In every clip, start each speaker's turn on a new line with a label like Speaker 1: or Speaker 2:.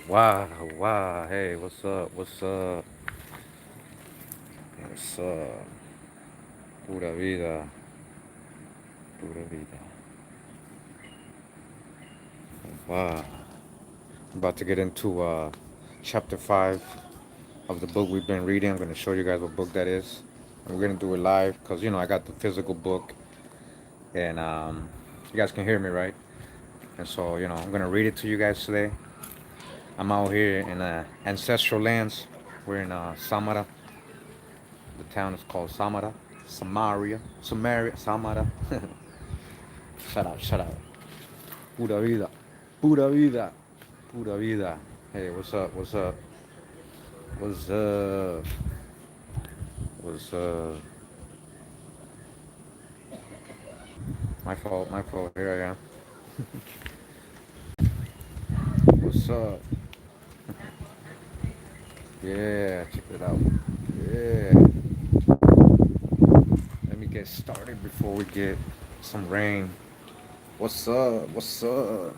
Speaker 1: Wow, wow. Hey, what's up? What's up? What's up? Pura vida. Pura vida. Wow. I'm about to get into chapter 5 of the book we've been reading. I'm going to show you guys what book that is. And we're going to do it live because, I got the physical book. And you guys can hear me, right? And so, I'm going to read it to you guys today. I'm out here in ancestral lands. We're in Samara. The town is called Samara. Samaria, Samara. Shut up, shut up. Pura vida. Pura vida. Pura vida. Hey, what's up? What's up? What's up? What's up? My fault, my fault. Here I am. What's up? Yeah, check it out. Yeah. Let me get started before we get some rain. What's up? What's up?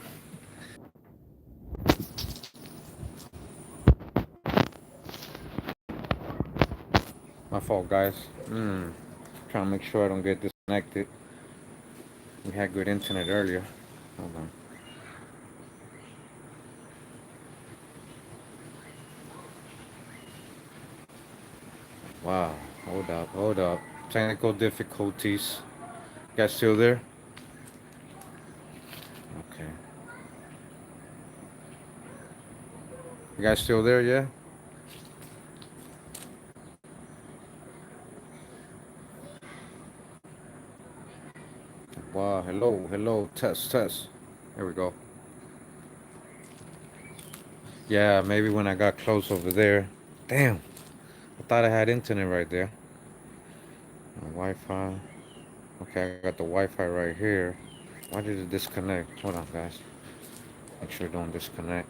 Speaker 1: My fault, guys. Trying to make sure I don't get disconnected. We had good internet earlier. Hold on. Wow. Hold up. Hold up. Technical difficulties. You guys still there? Okay. You guys still there? Yeah? Wow. Hello. Hello. Test. Test. There we go. Yeah, maybe when I got close over there. Damn. I thought I had internet right there. Wi-Fi. Okay, I got the Wi-Fi right here. Why did it disconnect? Hold on, guys. Make sure it don't disconnect.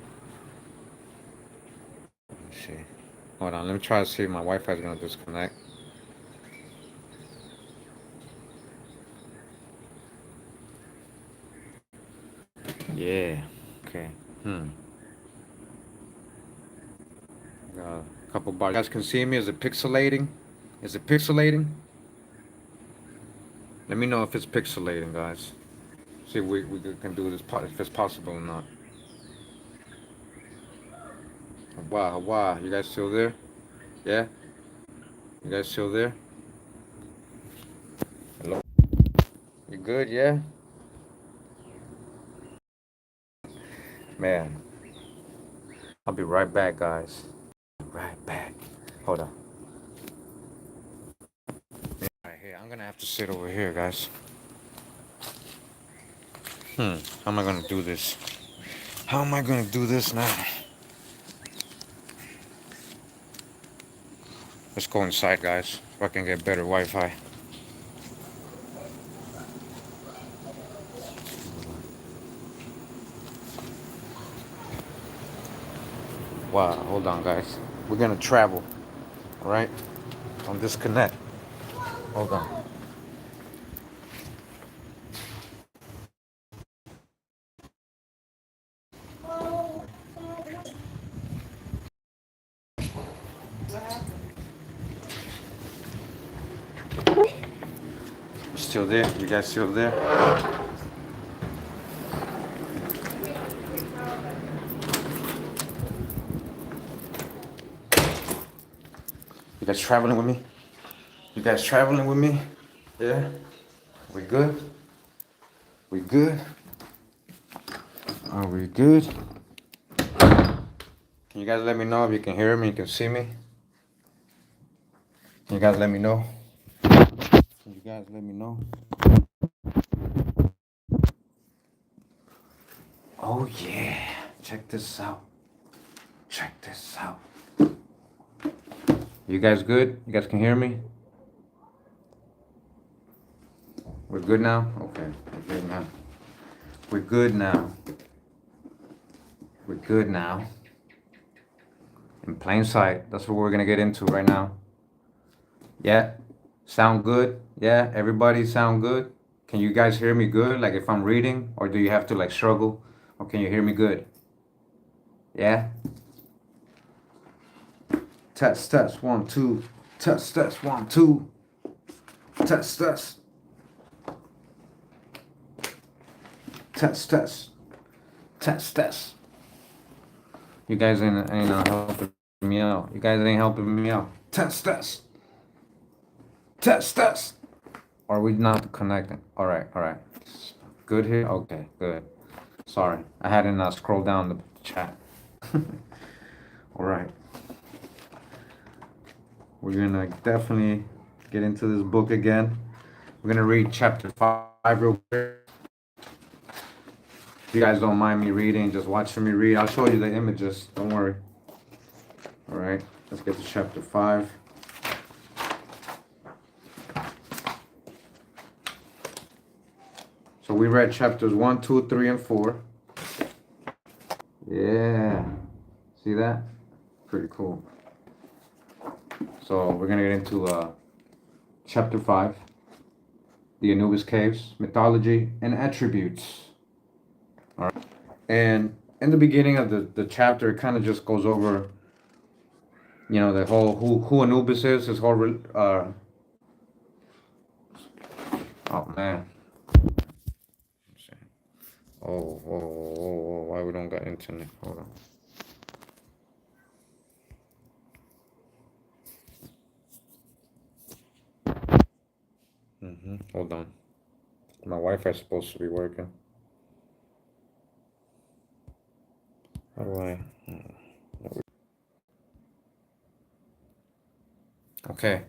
Speaker 1: Let me see. Hold on. Let me try to see if my Wi-Fi is gonna disconnect. Yeah. Okay. Hmm. Got a couple bars. You guys can see me. Is it pixelating? Is it pixelating? Let me know if it's pixelating, guys. See if we can do this if it's possible or not. Wow, wow. You guys still there? Yeah? You guys still there? Hello? You good? Yeah? Man, I'll be right back, guys. Right back. Hold on. Right here. I'm gonna have to sit over here, guys. How am I gonna do this? How am I gonna do this now? Let's go inside, guys, so I can get better Wi-Fi. Wow, hold on, guys. We're gonna travel, all right? Don't disconnect. Hold on. Still there? You guys still there? You guys traveling with me? You guys traveling with me? Yeah? We good? We good? Are we good? Can you guys let me know if you can hear me, you can see me? Can you guys let me know? Can you guys let me know? Oh yeah, check this out. Check this out. You guys good? You guys can hear me? We're good now? Okay, we're good now. We're good now. We're good now. In plain sight. That's what we're gonna get into right now. Yeah? Sound good? Yeah? Everybody sound good? Can you guys hear me good? Like if I'm reading? Or do you have to like struggle? Or can you hear me good? Yeah. Test, 1, 2. Test, 1, 2. Test. Test. You guys ain't helping me out. You guys ain't helping me out. Test. Are we not connecting? All right. Good here? Okay, good. Sorry, I hadn't scrolled down the chat. All right. We're gonna definitely get into this book again. We're gonna read chapter 5 real quick. If you guys don't mind me reading, just watching me read. I'll show you the images. Don't worry. All right, let's get to chapter 5. So we read chapters 1, 2, 3, and 4. Yeah. See that? Pretty cool. So we're gonna get into chapter 5. The Anubis caves, mythology, and attributes. All right. And in the beginning of the chapter, it kind of just goes over, the whole who Anubis is, his whole. Oh man. Oh, why we don't got internet? Hold on. Hold on. My Wi-Fi is supposed to be working. How do I? Okay.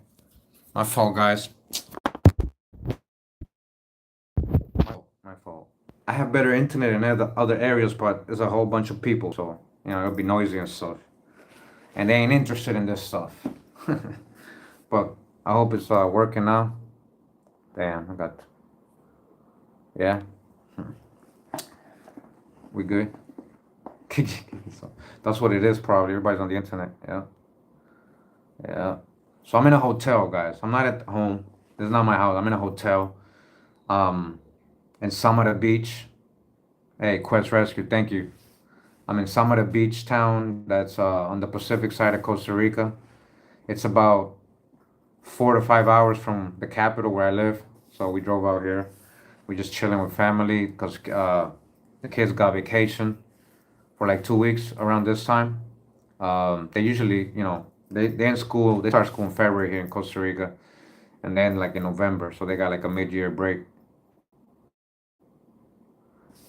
Speaker 1: My fault, guys. My fault. I have better internet in other areas, but there's a whole bunch of people, so it'll be noisy and stuff. And they ain't interested in this stuff. But I hope it's working now. Damn, I got. Yeah. We good? That's what it is, probably. Everybody's on the internet. Yeah. So I'm in a hotel, guys. I'm not at home. This is not my house. I'm in a hotel. In Samara Beach. Hey, Quest Rescue, thank you. I'm in Samara Beach town. That's on the Pacific side of Costa Rica. It's about 4 to 5 hours from the capital where I live. So we drove out here. We just chilling with family because the kids got vacation for like 2 weeks around this time. They usually, they in school. They start school in February here in Costa Rica, and then like in November. So they got like a mid-year break.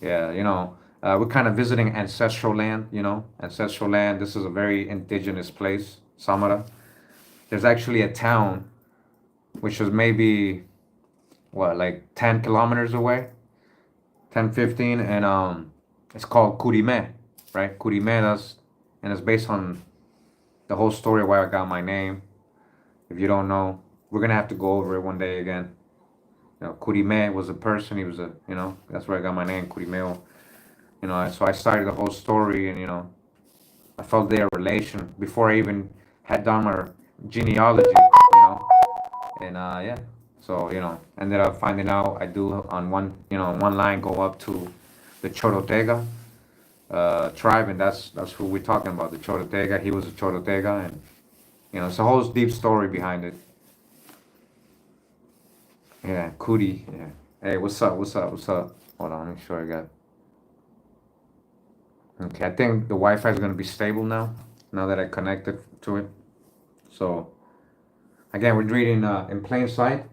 Speaker 1: Yeah, we're kind of visiting ancestral land. Ancestral land. This is a very indigenous place, Samara. There's actually a town which is maybe what, like 10 kilometers away, 10, 15, and it's called Kurimeo, right? Kurimeo, and it's based on the whole story of why I got my name. If you don't know, we're gonna have to go over it one day again. Kurimeo was a person. He was that's where I got my name, Kurimeo. So I started the whole story, and I felt their relation before I even had done my genealogy. And yeah, so ended up finding out I do on one line go up to the Chorotega tribe, and that's who we're talking about, the Chorotega. He was a Chorotega, and it's a whole deep story behind it. Yeah, Cootie. Yeah. Hey, what's up? Hold on, make sure I got. Okay, I think the Wi-Fi is gonna be stable now that I connected to it. So again, we're reading in plain sight.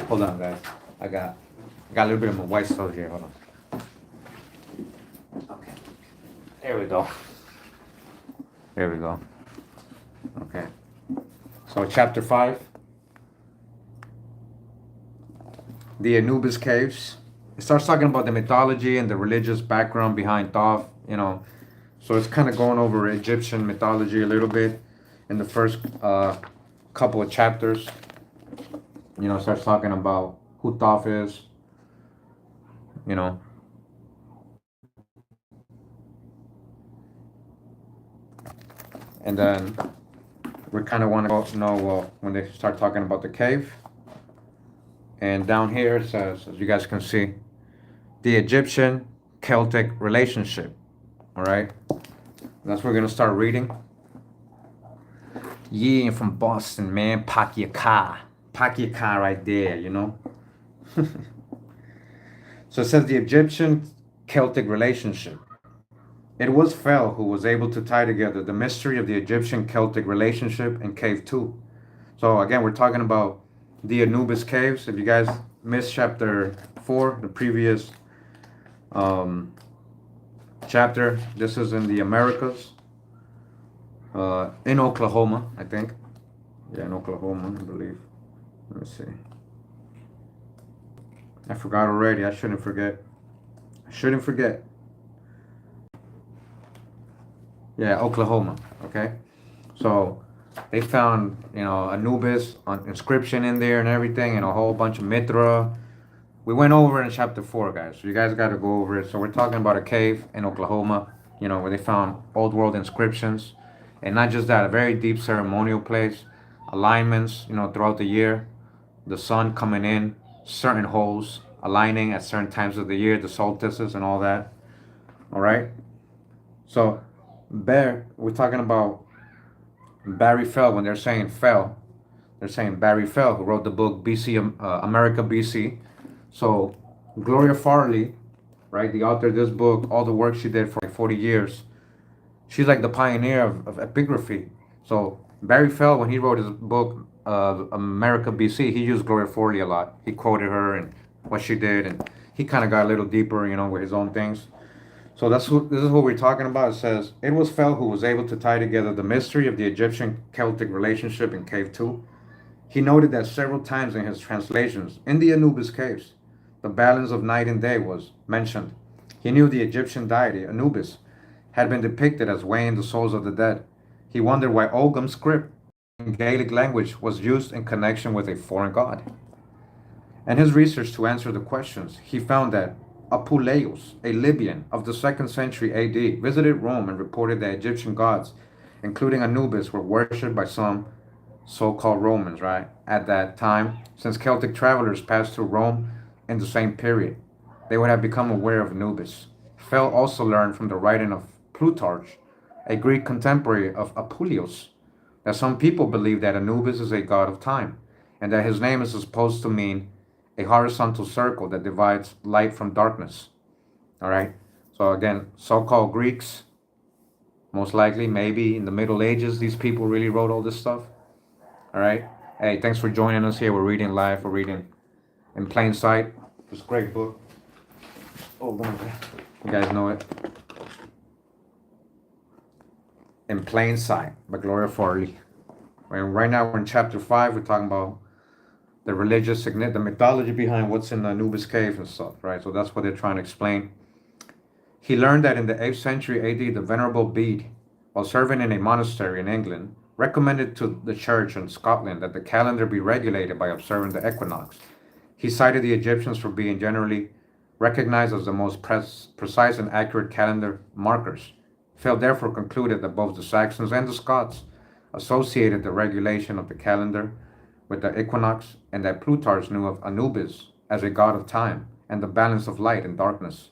Speaker 1: Hold on, guys. I got a little bit of my white stuff here. Hold on. Okay. There we go. Okay. So chapter 5. The Anubis caves. It starts talking about the mythology and the religious background behind Thoth. So it's kind of going over Egyptian mythology a little bit in the first couple of chapters. Starts talking about who Thoth is. And then we kind of want to know, well, when they start talking about the cave, And down here it says, as you guys can see, the Egyptian-Celtic relationship. All right, that's what we're gonna start reading. Yeah, from Boston, man. Park your car. Park your car right there, you know? So it says the Egyptian-Celtic relationship. It was Fel who was able to tie together the mystery of the Egyptian-Celtic relationship in Cave 2. So again, we're talking about the Anubis caves. If you guys missed chapter 4, the previous chapter, this is in the Americas, in Oklahoma, I think. Yeah, in Oklahoma, I believe. Let me see. I forgot already. I shouldn't forget. I shouldn't forget. Yeah, Oklahoma. Okay. So they found, Anubis inscription in there and everything, and a whole bunch of Mithra. We went over in chapter 4, guys. So you guys got to go over it. So we're talking about a cave in Oklahoma, where they found old world inscriptions. And not just that, a very deep ceremonial place, alignments, throughout the year, the sun coming in, certain holes aligning at certain times of the year, the solstices and all that. All right. So we're talking about Barry Fell. When they're saying Fell, they're saying Barry Fell, who wrote the book BC, America BC. So Gloria Farley, right, the author of this book, all the work she did for like 40 years, she's like the pioneer of epigraphy. So Barry Fell, when he wrote his book America BC, he used Gloria Farley a lot. He quoted her and what she did, and he kind of got a little deeper, with his own things. So this is what we're talking about. It says, it was Fell who was able to tie together the mystery of the Egyptian-Celtic relationship in Cave 2. He noted that several times in his translations in the Anubis caves, the balance of night and day was mentioned. He knew the Egyptian deity, Anubis, had been depicted as weighing the souls of the dead. He wondered why Ogham script in Gaelic language was used in connection with a foreign god. In his research to answer the questions, he found that Apuleius, a Libyan of the 2nd century AD, visited Rome and reported that Egyptian gods, including Anubis, were worshipped by some so-called Romans, right? At that time, since Celtic travelers passed through Rome in the same period, they would have become aware of Anubis. Fell also learned from the writing of Plutarch, a Greek contemporary of Apuleius, that some people believe that Anubis is a god of time, and that his name is supposed to mean a horizontal circle that divides light from darkness. All right. So again, so-called Greeks, most likely, maybe in the Middle Ages, these people really wrote all this stuff. All right. Hey, thanks for joining us here. We're reading live. We're reading in plain sight. It's a great book. Oh, you guys know it. In Plain Sight by Gloria Farley. And right now we're in chapter 5. We're talking about the religious significance, the mythology behind what's in the Anubis cave and stuff, right? So that's what they're trying to explain. He learned that in the 8th century AD, the Venerable Bede, while serving in a monastery in England, recommended to the church in Scotland that the calendar be regulated by observing the equinox. He cited the Egyptians for being generally recognized as the most precise and accurate calendar markers. Fell therefore concluded that both the Saxons and the Scots associated the regulation of the calendar with the equinox, and that Plutarch knew of Anubis as a god of time and the balance of light and darkness.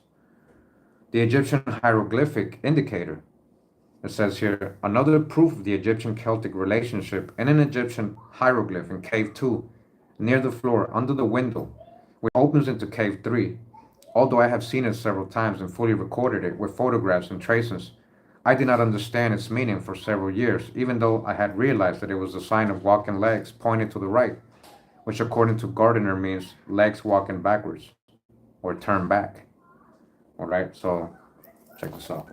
Speaker 1: The Egyptian hieroglyphic indicator, it says here, another proof of the Egyptian-Celtic relationship in an Egyptian hieroglyph in Cave 2, near the floor under the window, which opens into Cave 3. Although I have seen it several times and fully recorded it with photographs and traces, I did not understand its meaning for several years, even though I had realized that it was a sign of walking legs pointing to the right, which according to Gardiner means legs walking backwards or turn back. All right, so check this out.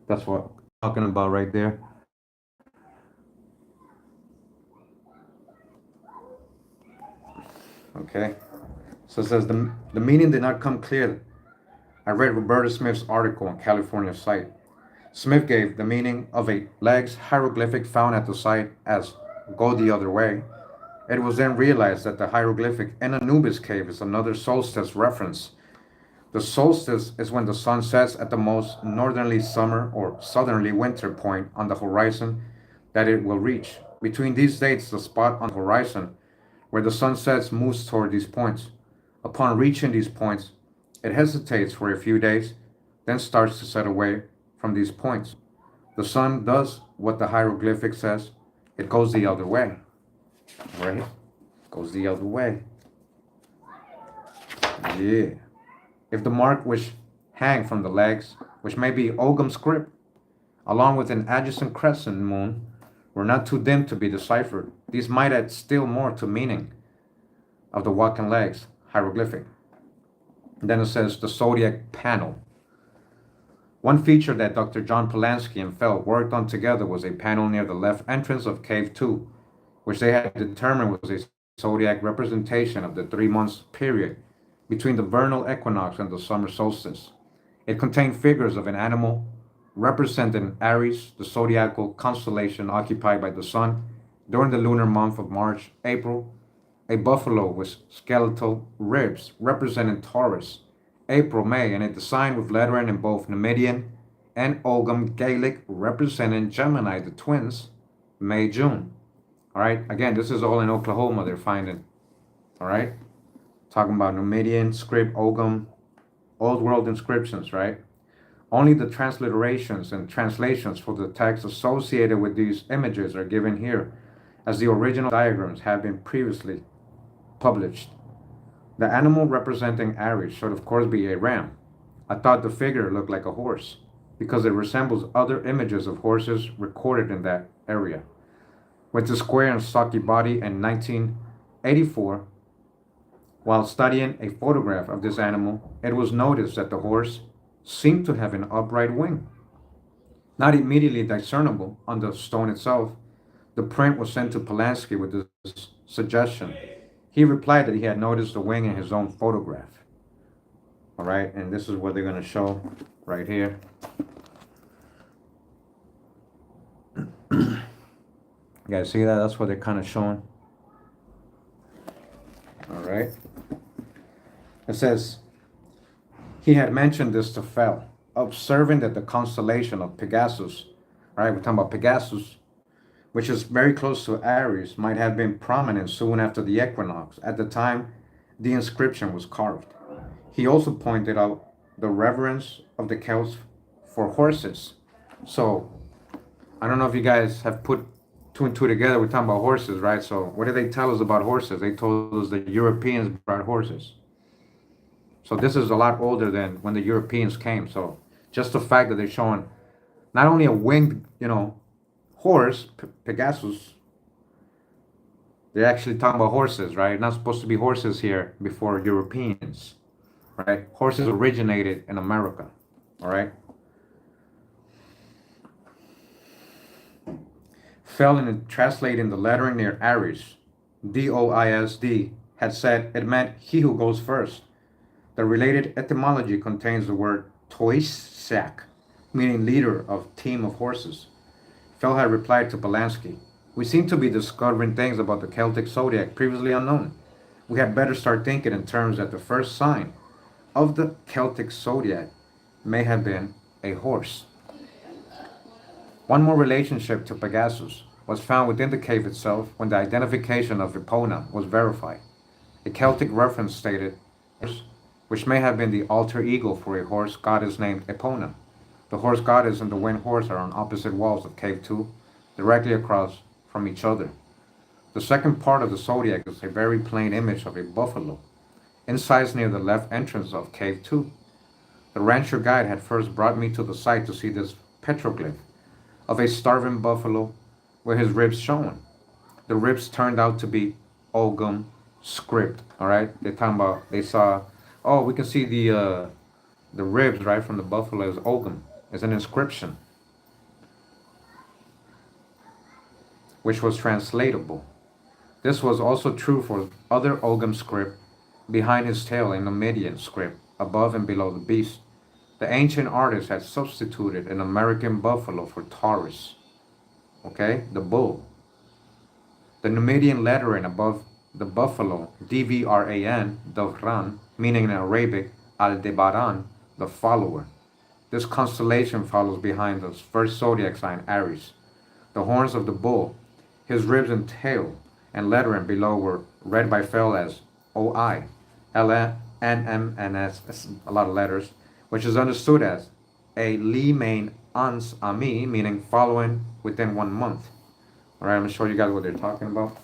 Speaker 1: That's what I'm talking about right there. Okay, so it says the meaning did not come clear. I read Roberta Smith's article on California site. Smith gave the meaning of a legs hieroglyphic found at the site as go the other way. It was then realized that the hieroglyphic in Anubis cave is another solstice reference. The solstice is when the sun sets at the most northerly summer or southerly winter point on the horizon that it will reach Between these dates, the spot on the horizon where the sun sets moves toward these points. Upon reaching these points, it hesitates for a few days, then starts to set away from these points. The sun does what the hieroglyphic says. It goes the other way. Right? Goes the other way. Yeah. If the mark which hang from the legs, which may be Ogham script, along with an adjacent crescent moon, were not too dim to be deciphered, these might add still more to meaning of the walking legs hieroglyphic. And then it says the Zodiac panel. One feature that Dr. John Polanski and Fell worked on together was a panel near the left entrance of Cave 2, which they had determined was a zodiac representation of the 3 months period between the vernal equinox and the summer solstice. It contained figures of an animal representing Aries, the zodiacal constellation occupied by the sun during the lunar month of March, April, a buffalo with skeletal ribs representing Taurus, April, May, and a design with lettering in both Numidian and Ogham Gaelic representing Gemini, the twins, May, June. All right, again, this is all in Oklahoma they're finding. All right, talking about Numidian script, Ogham, Old World inscriptions, right? Only the transliterations and translations for the text associated with these images are given here, as the original diagrams have been previously published. The animal representing Aries should of course be a ram. I thought the figure looked like a horse, because it resembles other images of horses recorded in that area. With the square and stocky body in 1984, while studying a photograph of this animal, it was noticed that the horse seemed to have an upright wing. Not immediately discernible on the stone itself, the print was sent to Polanski with this suggestion. He replied that he had noticed the wing in his own photograph. All right, and this is what they're going to show right here. You guys see that? That's what they're kind of showing. All right. It says, he had mentioned this to Fell, observing that the constellation of Pegasus, right, we're talking about Pegasus, which is very close to Aries, might have been prominent soon after the equinox, at the time the inscription was carved. He also pointed out the reverence of the Celts for horses. So, I don't know if you guys have put two and two together. We're talking about horses, right? So, what did they tell us about horses? They told us the Europeans brought horses. So, this is a lot older than when the Europeans came. So, just the fact that they're showing not only a winged, horse, Pegasus, they're actually talking about horses, right? Not supposed to be horses here before Europeans, right? Horses originated in America, all right? Fell in translating the lettering near Aries, D-O-I-S-D, had said it meant he who goes first. The related etymology contains the word toisak, meaning leader of team of horses. Fell had replied to Polanski, we seem to be discovering things about the Celtic zodiac previously unknown. We had better start thinking in terms that the first sign of the Celtic zodiac may have been a horse. One more relationship to Pegasus was found within the cave itself when the identification of Epona was verified. A Celtic reference stated, which may have been the alter ego for a horse goddess named Epona. The horse goddess and the wind horse are on opposite walls of Cave 2, directly across from each other. The second part of the zodiac is a very plain image of a buffalo, incised near the left entrance of Cave 2. The rancher guide had first brought me to the site to see this petroglyph of a starving buffalo with his ribs shown. The ribs turned out to be Ogham script, all right? They're talking about, they saw, oh, we can see the ribs, right, from the buffalo is Ogham. It's an inscription, which was translatable. This was also true for other Ogham script behind his tail in Numidian script, above and below the beast. The ancient artist had substituted an American buffalo for Taurus, okay, the bull. The Numidian lettering above the buffalo, D-V-R-A-N, Davran, meaning in Arabic, Aldebaran, the follower. This constellation follows behind the first zodiac sign, Aries. The horns of the bull His ribs and tail and lettering below were read by Fel as OI, LNMNS, a lot of letters, which is understood as a li main ans ami, meaning following within 1 month. All right, I'm gonna show you guys what they're talking about.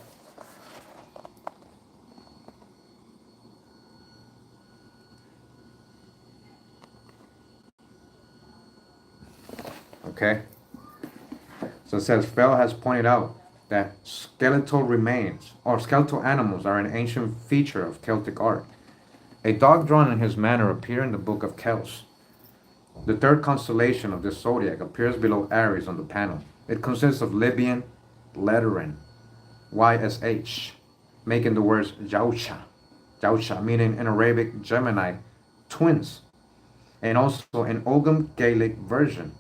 Speaker 1: Okay, so it says Fel has pointed out that skeletal remains or skeletal animals are an ancient feature of Celtic art. A dog drawn in his manner appears in the Book of Kells. The third constellation of this zodiac appears below Aries on the panel. It consists of Libyan lettering YSH, making the words Jausha, meaning in Arabic Gemini, twins, and also an Ogham Gaelic version,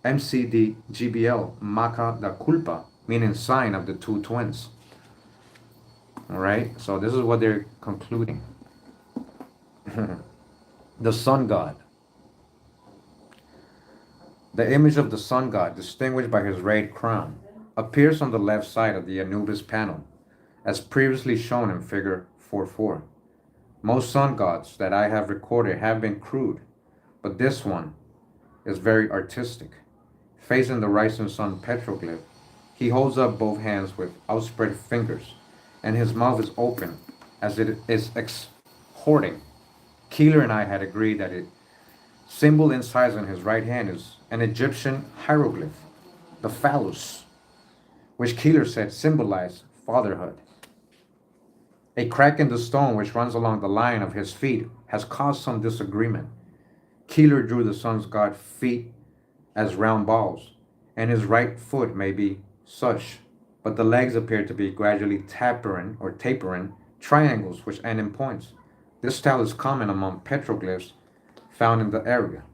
Speaker 1: MCD-GBL, Maka da Culpa, meaning sign of the two twins. All right, so this is what they're concluding. The sun god. The image of the sun god, distinguished by his red crown, appears on the left side of the Anubis panel, as previously shown in figure 4.4. Most sun gods that I have recorded have been crude, but this one is very artistic. Facing the rising sun petroglyph, he holds up both hands with outspread fingers, and his mouth is open as it is exhorting. Keeler and I had agreed that it symbol incised on his right hand is an Egyptian hieroglyph, the phallus, which Keeler said symbolized fatherhood. A crack in the stone which runs along the line of his feet has caused some disagreement. Keeler drew the sun god's feet as round balls, and his right foot may be such, but the legs appear to be gradually tapering triangles which end in points. This style is common among petroglyphs found in the area.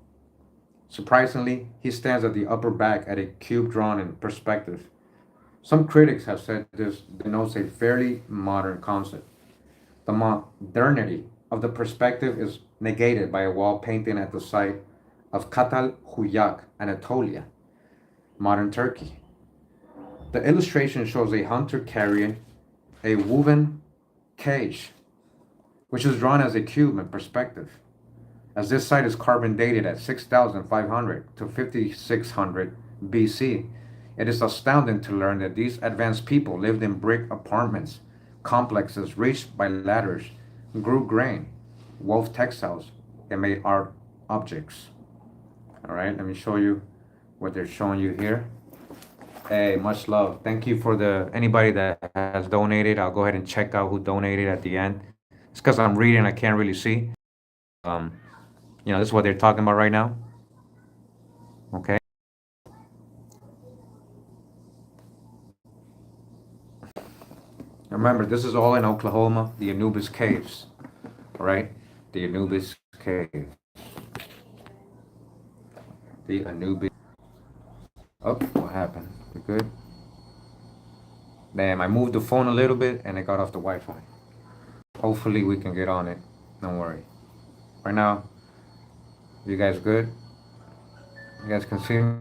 Speaker 1: Surprisingly, he stands at the upper back at a cube drawn in perspective. Some critics have said this denotes a fairly modern concept. The modernity of the perspective is negated by a wall painting at the site of Catalhuyak, Anatolia, modern Turkey. The illustration shows a hunter carrying a woven cage, which is drawn as a cube in perspective. As this site is carbon dated at 6,500 to 5,600 BC, it is astounding to learn that these advanced people lived in brick apartments, complexes reached by ladders, grew grain, wove textiles, and made art objects. All right, let me show you what they're showing you here. Hey, much love. Thank you for anybody that has donated. I'll go ahead and check out who donated at the end. It's because I'm reading, I can't really see. This is what they're talking about right now. Okay. Remember, this is all in Oklahoma, the Anubis Caves. All right, the Anubis Caves. The Anubis. Oh, what happened? We good? Damn, I moved the phone a little bit and it got off the Wi-Fi. Hopefully we can get on it. Don't worry. Right now, you guys good? You guys can see me?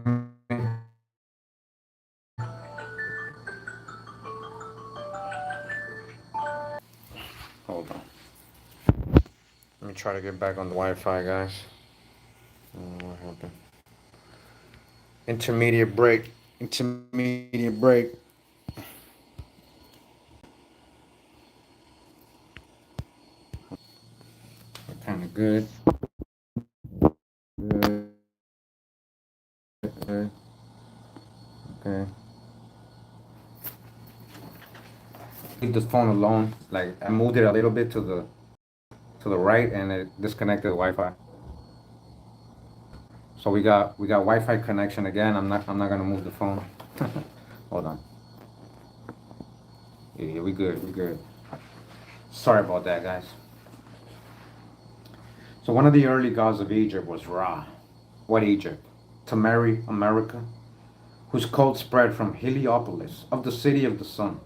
Speaker 1: Hold on. Let me try to get back on the Wi-Fi, guys. What happened? Intermediate break. Kind of good. Okay. Leave the phone alone. Like I moved it a little bit to the right, and it disconnected the Wi-Fi. So we got Wi-Fi connection again. I'm not gonna move the phone. Hold on. Yeah, we good. Sorry about that, guys. So one of the early gods of Egypt was Ra. What Egypt? To marry America, whose cult spread from Heliopolis of the city of the sun.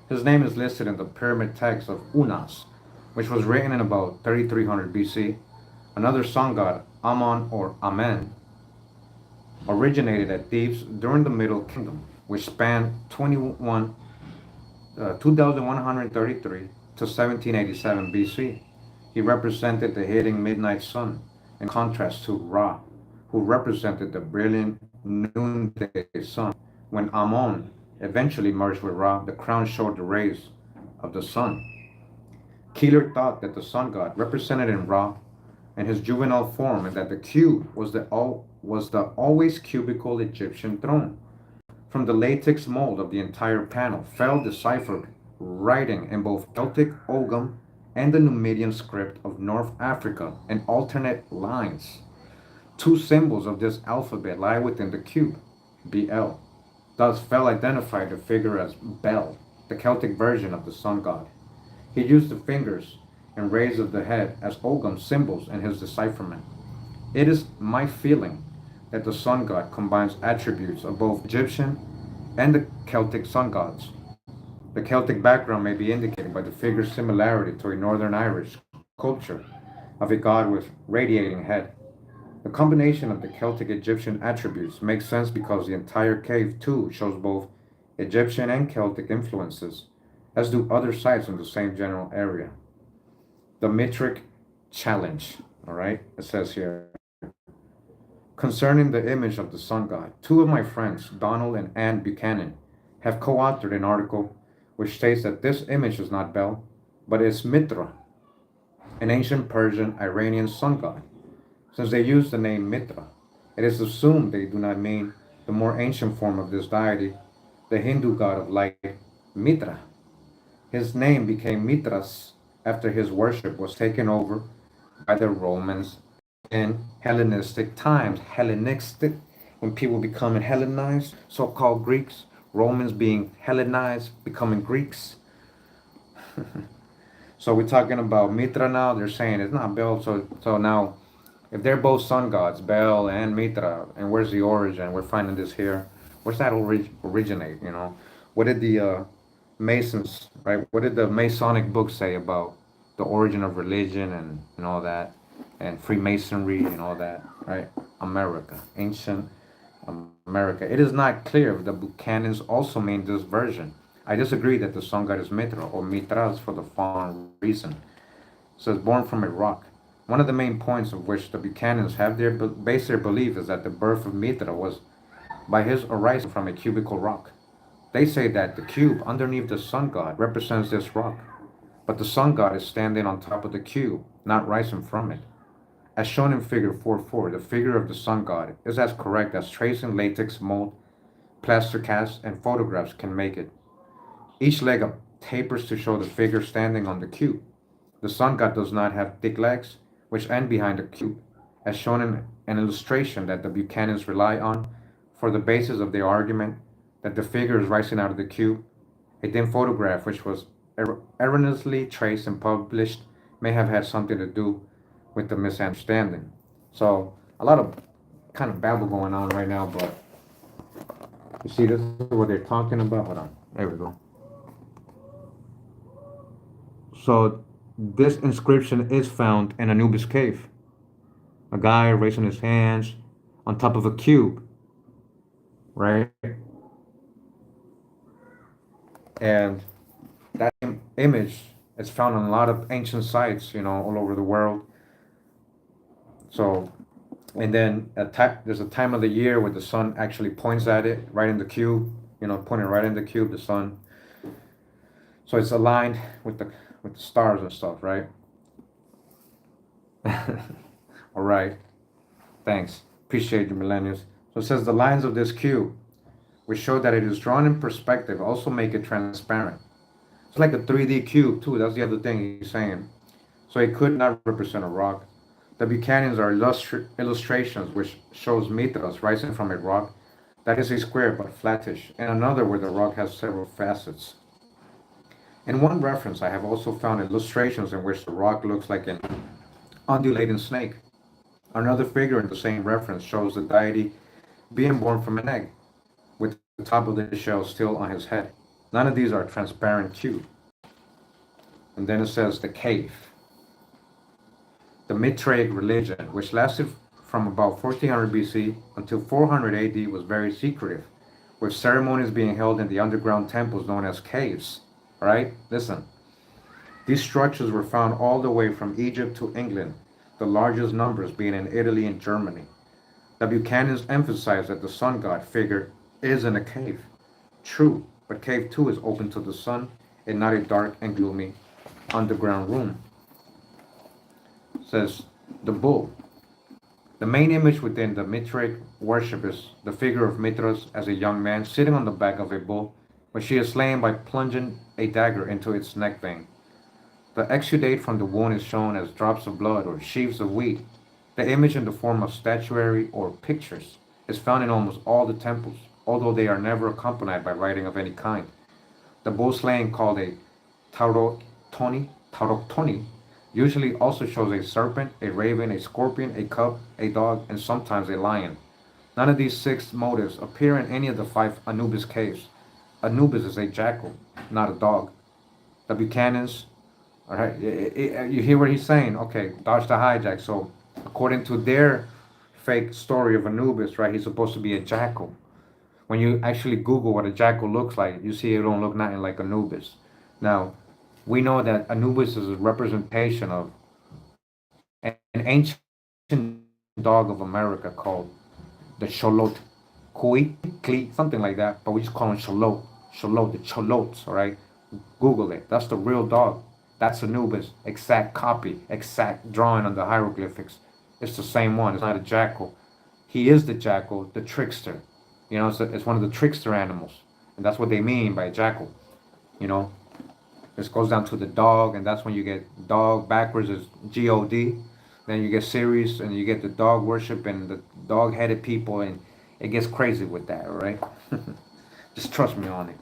Speaker 1: His name is listed in the pyramid text of Unas, which was written in about 3300 BC. Another sun god, Amon or Amen, originated at Thebes during the Middle Kingdom, which spanned 21 2133 to 1787 BC. He represented the hidden midnight sun, in contrast to Ra, who represented the brilliant noonday sun. When Amun eventually merged with Ra, the crown showed the rays of the sun. Keeler thought that the sun god represented in Ra and his juvenile form, and that the cube was the always cubical Egyptian throne. From the latex mold of the entire panel fell deciphered writing in both Celtic Ogham and the Numidian script of North Africa in alternate lines. Two symbols of this alphabet lie within the cube, BL. Thus, Fell identified the figure as Bel, the Celtic version of the sun god. He used the fingers and rays of the head as Ogham symbols in his decipherment. It is my feeling that the sun god combines attributes of both Egyptian and the Celtic sun gods. The Celtic background may be indicated by the figure's similarity to a Northern Irish sculpture of a god with radiating head. The combination of the Celtic Egyptian attributes makes sense because the entire cave too shows both Egyptian and Celtic influences, as do other sites in the same general area. The Metric Challenge, all right, it says here. Concerning the image of the sun god, two of my friends, Donald and Anne Buchanan, have co-authored an article which states that this image is not Bel, but is Mithra, an ancient Persian Iranian sun god. Since they use the name Mithra, it is assumed they do not mean the more ancient form of this deity, the Hindu god of light, Mithra. His name became Mithras after his worship was taken over by the Romans in Hellenistic times. Hellenistic, when people becoming Hellenized, so-called Greeks, Romans being Hellenized, becoming Greeks. So we're talking about Mithra now. They're saying it's not Bel. So now, if they're both sun gods, Bel and Mithra, and where's the origin? We're finding this here. Where's that originate? You know, what did the Masons, right? What did the Masonic book say about the origin of religion and all that, and Freemasonry and all that, right? America, ancient America. It is not clear if the Buchanans also mean this version. I disagree that the sun god is Mithra or Mithras for the following reason. It says born from a rock. One of the main points of which the Buchanans have base their belief is that the birth of Mithra was by his arising from a cubical rock. They say that the cube underneath the sun god represents this rock, but the sun god is standing on top of the cube, not rising from it. As shown in figure 4.4, the figure of the sun god is as correct as tracing latex mold, plaster casts, and photographs can make it. Each leg tapers to show the figure standing on the cube. The sun god does not have thick legs, which end behind the cube, as shown in an illustration that the Buchanans rely on for the basis of their argument that the figure is rising out of the cube. A dim photograph, which was erroneously traced and published, may have had something to do with the misunderstanding. So a lot of kind of babble going on right now, but you see, this is what they're talking about. Hold on, there we go. So this inscription is found in Anubis cave. A guy raising his hands on top of a cube, right? And that image is found on a lot of ancient sites, you know, all over the world. So, and then there's a time of the year where the sun actually points at it, right in the cube, you know, pointing right in the cube, the sun. So it's aligned with the stars and stuff, right? All right. Thanks. Appreciate you, millennials. So it says the lines of this cube, which show that it is drawn in perspective, also make it transparent. It's like a 3D cube too. That's the other thing he's saying. So it could not represent a rock. The Buchanans are illustrations which shows Mithras rising from a rock that is a square but flattish, and another where the rock has several facets. In one reference, I have also found illustrations in which the rock looks like an undulating snake. Another figure in the same reference shows the deity being born from an egg, with the top of the shell still on his head. None of these are transparent cube. And then it says the cave. The Mithraistic religion, which lasted from about 1400 BC until 400 AD, was very secretive, with ceremonies being held in the underground temples known as caves. All right, listen. These structures were found all the way from Egypt to England, the largest numbers being in Italy and Germany. The Buchanans emphasize that the sun god figure is in a cave. True, but cave 2 is open to the sun and not a dark and gloomy underground room. Says the bull. The main image within the Mithraic worship is the figure of Mithras as a young man sitting on the back of a bull, which she is slain by plunging a dagger into its neck vein. The exudate from the wound is shown as drops of blood or sheaves of wheat. The image in the form of statuary or pictures is found in almost all the temples, although they are never accompanied by writing of any kind. The bull slaying called a tauroctoni, usually also shows a serpent, a raven, a scorpion, a cub, a dog, and sometimes a lion. None of these six motives appear in any of the five Anubis caves. Anubis is a jackal, not a dog. The Buchanans, all right, you hear what he's saying? Okay, dodge the hijack. So, according to their fake story of Anubis, right, he's supposed to be a jackal. When you actually Google what a jackal looks like, you see it don't look nothing like Anubis. Now, we know that Anubis is a representation of an ancient dog of America called the Cholot, something like that, but we just call him Cholot, the Cholots, all right? Google it. That's the real dog. That's Anubis. Exact copy, exact drawing on the hieroglyphics. It's the same one. It's not a jackal. He is the jackal, the trickster. You know, it's one of the trickster animals. And that's what they mean by jackal. You know, this goes down to the dog, and that's when you get dog backwards is God. Then you get Sirius, and you get the dog worship and the dog-headed people, and it gets crazy with that, right? Just trust me on it.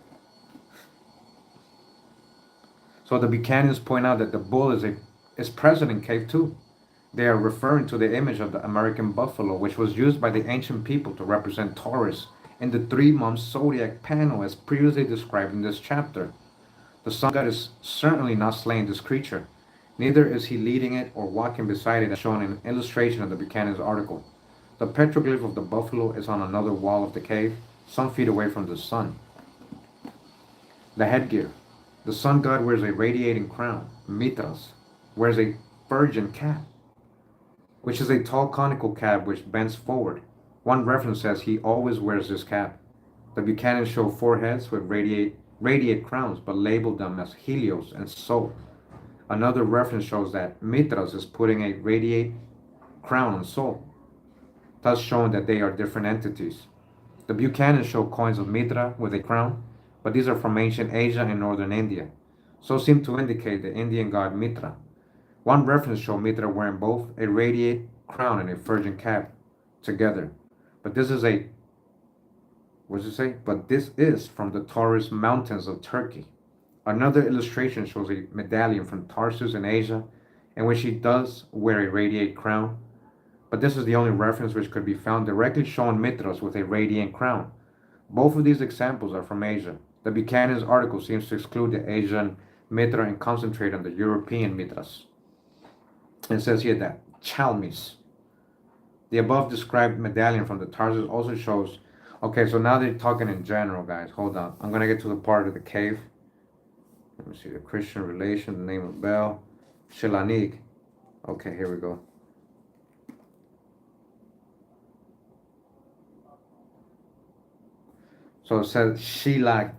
Speaker 1: So the Buchanans point out that the bull is present in Cave 2. They are referring to the image of the American buffalo, which was used by the ancient people to represent Taurus in the 3-month zodiac panel as previously described in this chapter. The sun god is certainly not slaying this creature. Neither is he leading it or walking beside it as shown in an illustration of the Buchanan's article. The petroglyph of the buffalo is on another wall of the cave, some feet away from the sun. The headgear. The sun god wears a radiating crown, Mithras, wears a virgin cap, which is a tall conical cap which bends forward. One reference says he always wears this cap. The Buchanans show 4 heads with radiate crowns, but label them as Helios and Sol. Another reference shows that Mithras is putting a radiate crown on Sol, thus showing that they are different entities. The Buchanans show coins of Mithra with a crown, but these are from ancient Asia and northern India, so seem to indicate the Indian god Mithra. One reference shows Mithra wearing both a radiate crown and a virgin cap together. But this is what does it say? But this is from the Taurus mountains of Turkey. Another illustration shows a medallion from Tarsus in Asia, in which he does wear a radiate crown. But this is the only reference which could be found directly showing Mithras with a radiant crown. Both of these examples are from Asia. The Buchanan's article seems to exclude the Asian Mithra and concentrate on the European Mithras. It says here that Chalmis, the above described medallion from the Tarsus, also shows. Okay, so now they're talking in general, guys. Hold on. I'm going to get to the part of the cave. Let me see. The Christian relation, the name of Bel, Sheila-na-gig. Okay, here we go. So it says Sheila-na-gig.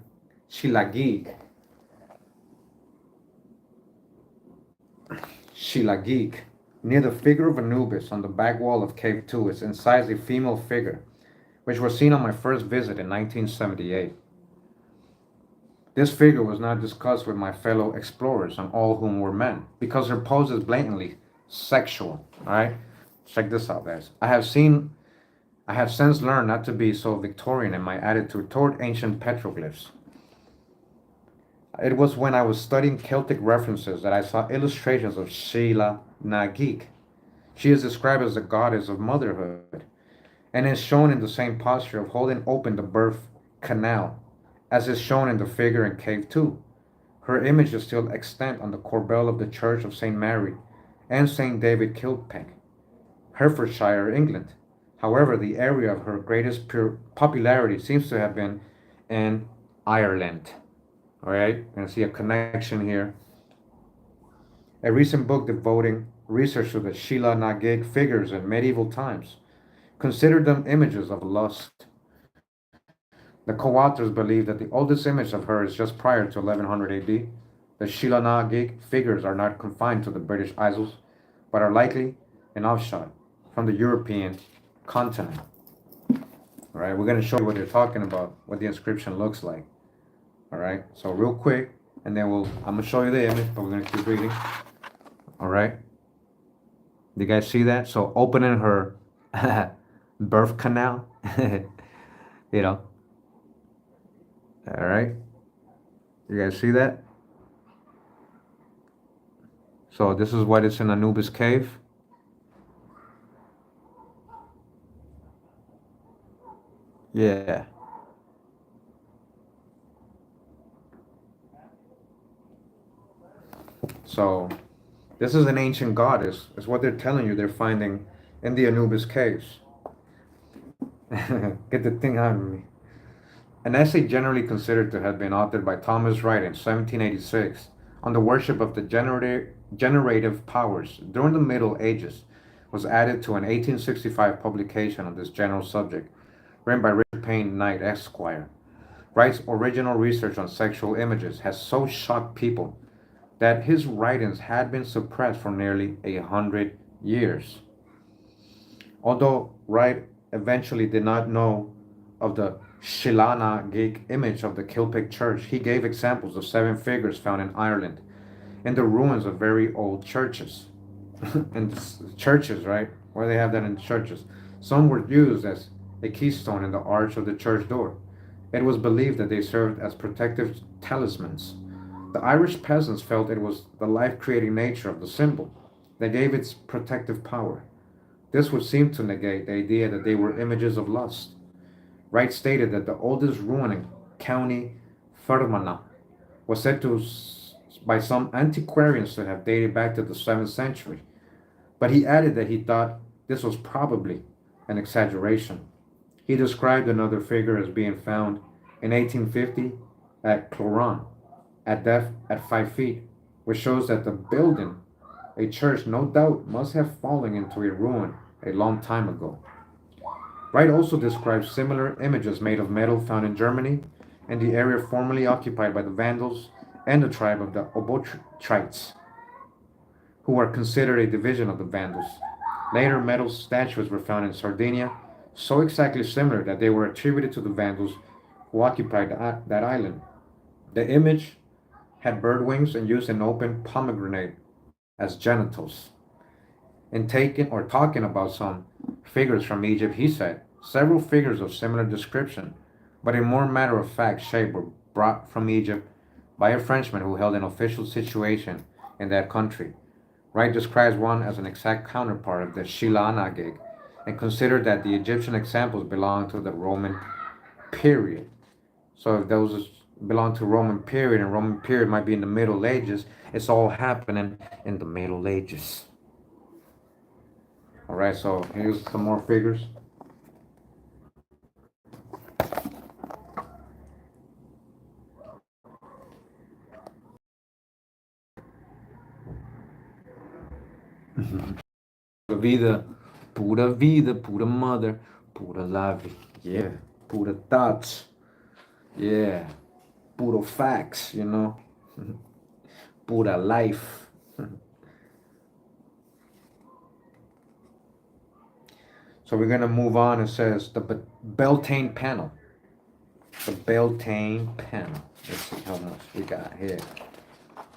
Speaker 1: Sheila-na-gig. Near the figure of Anubis on the back wall of Cave 2 is incised a female figure, which was seen on my first visit in 1978. This figure was not discussed with my fellow explorers, and all whom were men, because her pose is blatantly sexual. Alright? Check this out, guys. I have since learned not to be so Victorian in my attitude toward ancient petroglyphs. It was when I was studying Celtic references that I saw illustrations of Sheila-na-gig. She is described as the goddess of motherhood, and is shown in the same posture of holding open the birth canal, as is shown in the figure in Cave 2. Her image is still extant on the corbel of the Church of St. Mary and St. David Kilpeck, Herefordshire, England. However, the area of her greatest popularity seems to have been in Ireland. All right, you can see a connection here. A recent book devoting research to the Sheila-na-gig figures in medieval times considered them images of lust. The co-authors believe that the oldest image of her is just prior to 1100 AD. The Sheila-na-gig figures are not confined to the British Isles, but are likely an offshoot from the European continent. All right, we're going to show you what they're talking about, what the inscription looks like. All right, so real quick, and then I'm going to show you the image, but we're going to keep reading. All right. You guys see that? So opening her birth canal, you know. All right. You guys see that? So this is what it's in Anubis cave. Yeah. So this is an ancient goddess. It's what they're telling you they're finding in the Anubis caves. Get the thing out of me. An essay generally considered to have been authored by Thomas Wright in 1786 on the worship of the generative powers during the Middle Ages was added to an 1865 publication on this general subject, written by Richard Payne Knight, Esquire. Wright's original research on sexual images has so shocked people that his writings had been suppressed for nearly 100 years. Although Wright eventually did not know of the Sheila-na-gig image of the Celtic church, he gave examples of 7 figures found in Ireland in the ruins of very old churches. In churches, right? Where they have that in churches. Some were used as a keystone in the arch of the church door. It was believed that they served as protective talismans. The Irish peasants felt it was the life-creating nature of the symbol that gave its protective power. This would seem to negate the idea that they were images of lust. Wright stated that the oldest ruin in County Fermanagh was said to by some antiquarians to have dated back to the 7th century, but he added that he thought this was probably an exaggeration. He described another figure as being found in 1850 at Cloran, at depth at 5 feet, which shows that the building, a church, no doubt must have fallen into a ruin a long time ago. Wright also describes similar images made of metal found in Germany and the area formerly occupied by the Vandals and the tribe of the Obotrites, who are considered a division of the Vandals. Later metal statues were found in Sardinia, so exactly similar that they were attributed to the Vandals who occupied that island. The image had bird wings and used an open pomegranate as genitals. In talking about some figures from Egypt, he said, several figures of similar description, but in more matter-of-fact shape were brought from Egypt by a Frenchman who held an official situation in that country. Wright describes one as an exact counterpart of the Sheila-na-gig and considered that the Egyptian examples belong to the Roman period. So if those belong to Roman period, and Roman period might be in the Middle Ages, it's all happening in the Middle Ages. All right, so here's some more figures. Pura vida, pura mother, pura love. Yeah, pura thoughts. Yeah, puro facts, you know. Pura life. So we're gonna move on. It says the Beltane panel. The Beltane panel. Let's see how much we got here.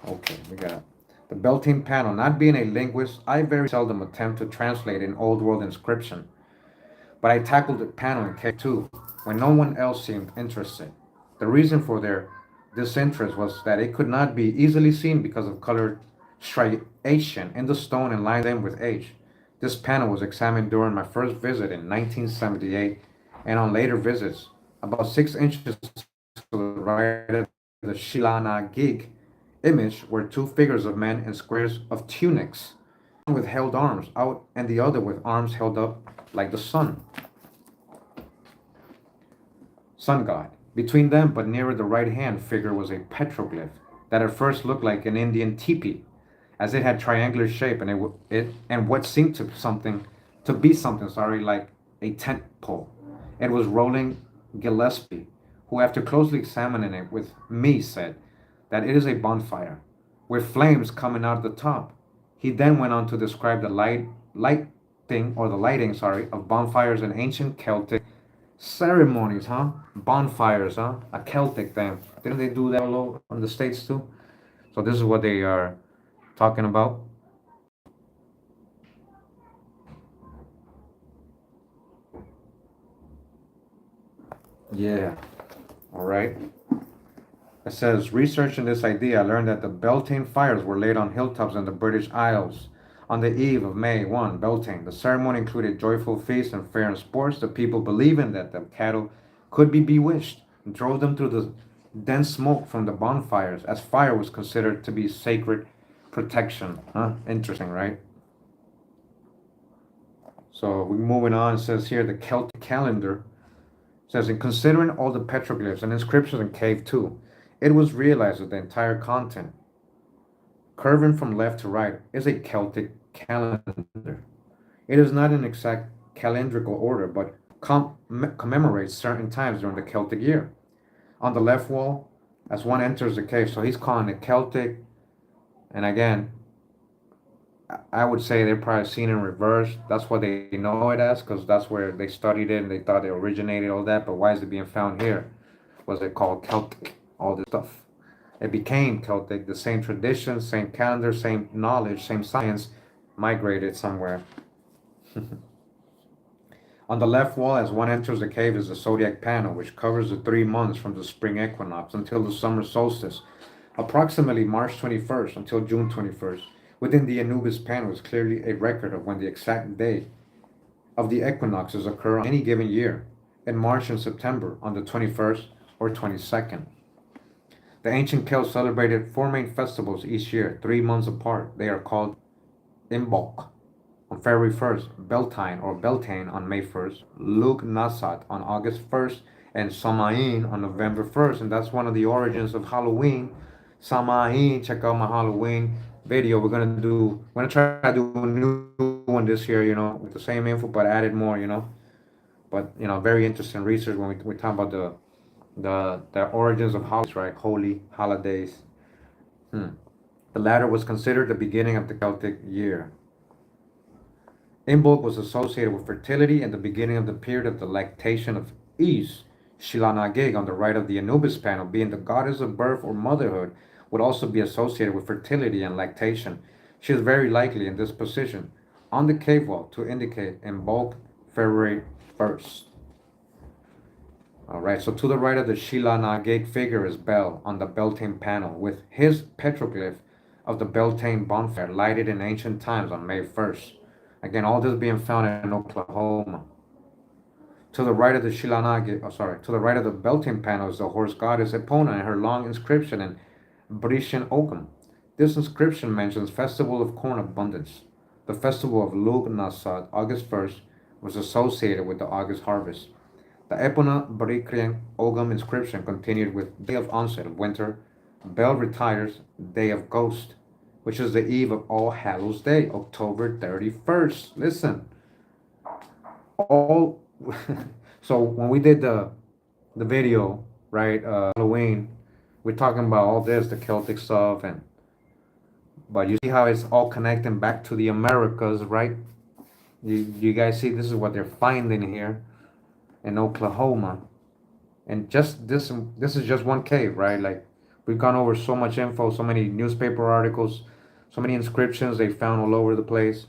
Speaker 1: Okay, we got the Beltane panel. Not being a linguist, I very seldom attempt to translate an old world inscription, but I tackled the panel in K2 when no one else seemed interested. The reason for their disinterest was that it could not be easily seen because of colored striation in the stone and lined them with age. This panel was examined during my first visit in 1978 and on later visits. About 6 inches to the right of the Sheila-na-gig image were 2 figures of men in squares of tunics, one with held arms out and the other with arms held up like the sun god. Between them, but nearer the right-hand figure, was a petroglyph that at first looked like an Indian teepee, as it had triangular shape and what seemed to be something, sorry, like a tent pole. It was rolling Gillespie, who after closely examining it with me said that it is a bonfire, with flames coming out of the top. He then went on to describe the lighting, sorry, of bonfires in ancient Celtic ceremonies, huh? Bonfires, huh? A Celtic thing. Didn't they do that all over in the States too? So this is what they are talking about. Yeah. All right. It says, researching this idea, I learned that the Beltane fires were laid on hilltops in the British Isles on the eve of May 1, Beltane. The ceremony included joyful feasts and fair and sports, the people believing that the cattle could be bewitched and drove them through the dense smoke from the bonfires, as fire was considered to be sacred protection. Huh? Interesting, right? So we're moving on. It says here the Celtic calendar says, in considering all the petroglyphs and inscriptions in Cave 2, it was realized that the entire content, curving from left to right, is a Celtic calendar. It is not in exact calendrical order, but commemorates certain times during the Celtic year. On the left wall, as one enters the cave, so he's calling it Celtic, and again, I would say they're probably seen in reverse. That's what they know it as, because that's where they studied it and they thought it originated all that. But why is it being found here? Was it called Celtic? All this stuff. It became Celtic. The same tradition, same calendar, same knowledge, same science migrated somewhere. On the left wall, as one enters the cave, is the Zodiac panel, which covers the 3 months from the spring equinox until the summer solstice, approximately March 21st until June 21st. Within the Anubis panel is clearly a record of when the exact day of the equinoxes occur on any given year, in March and September on the 21st or 22nd. The ancient Celts celebrated four main festivals each year, 3 months apart. They are called Imbolc on February 1st, Beltane or Beltane on May 1st, Lug-Nasat on August 1st, and Samain on November 1st. And that's one of the origins of Halloween. Samain, check out my Halloween video. We're gonna try to do a new one this year, with the same info but added more, But very interesting research when we talk about the origins of holidays, right? Holy holidays. The latter was considered the beginning of the Celtic year. Imbolc was associated with fertility and the beginning of the period of the lactation of Is. Sheila-na-gig on the right of the Anubis panel, being the goddess of birth or motherhood, would also be associated with fertility and lactation. She is very likely in this position on the cave wall to indicate Imbolc February 1st. All right, so to the right of the Sheila-na-gig figure is Bel on the Beltane panel, with his petroglyph of the Beltane bonfire lighted in ancient times on May 1st. Again, all this being found in Oklahoma. To the right of the to the right of the Beltane panel is the horse goddess Epona and her long inscription in Britian Oakham. This inscription mentions Festival of Corn Abundance. The festival of Lug-Nasat, August 1st, was associated with the August harvest. The Epona Britian Oakham inscription continued with Day of Onset of Winter, Bel retires, Day of Ghost, which is the eve of All Hallows Day, October 31st. Listen, all so when we did the video, right, Halloween, we're talking about all this, the Celtic stuff, but you see how it's all connecting back to the Americas, right? You guys see this is what they're finding here in Oklahoma, and just this is just one cave, right? Like, we've gone over so much info, so many newspaper articles, so many inscriptions they found all over the place.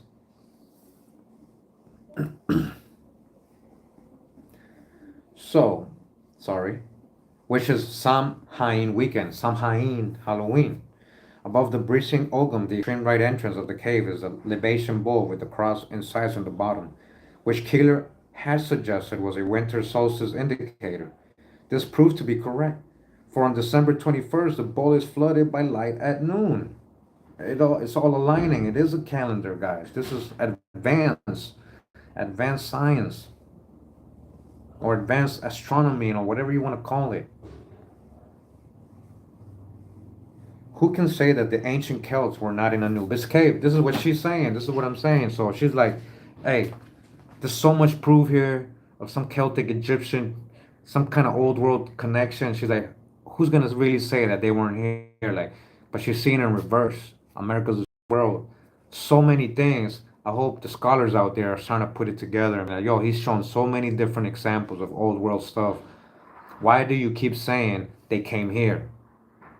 Speaker 1: So, sorry, which is Samhain weekend, Samhain Halloween. Above the breaching Ogham, the extreme right entrance of the cave is a libation bowl with the cross incised on the bottom, which Keeler had suggested was a winter solstice indicator. This proved to be correct, for on December 21st, the bowl is flooded by light at noon. It's all aligning. It is a calendar, guys. This is advanced science, or advanced astronomy, whatever you want to call it. who can say that the ancient Celts were not in Anubis cave? This is what she's saying. This is what I'm saying. So she's like, hey, there's so much proof here of some Celtic Egyptian, some kind of old world connection. She's like, who's gonna really say that they weren't here? Like, but she's seeing in reverse. America's world. So many things. I hope the scholars out there are trying to put it together. And like, yo, he's shown so many different examples of old world stuff. Why do you keep saying they came here?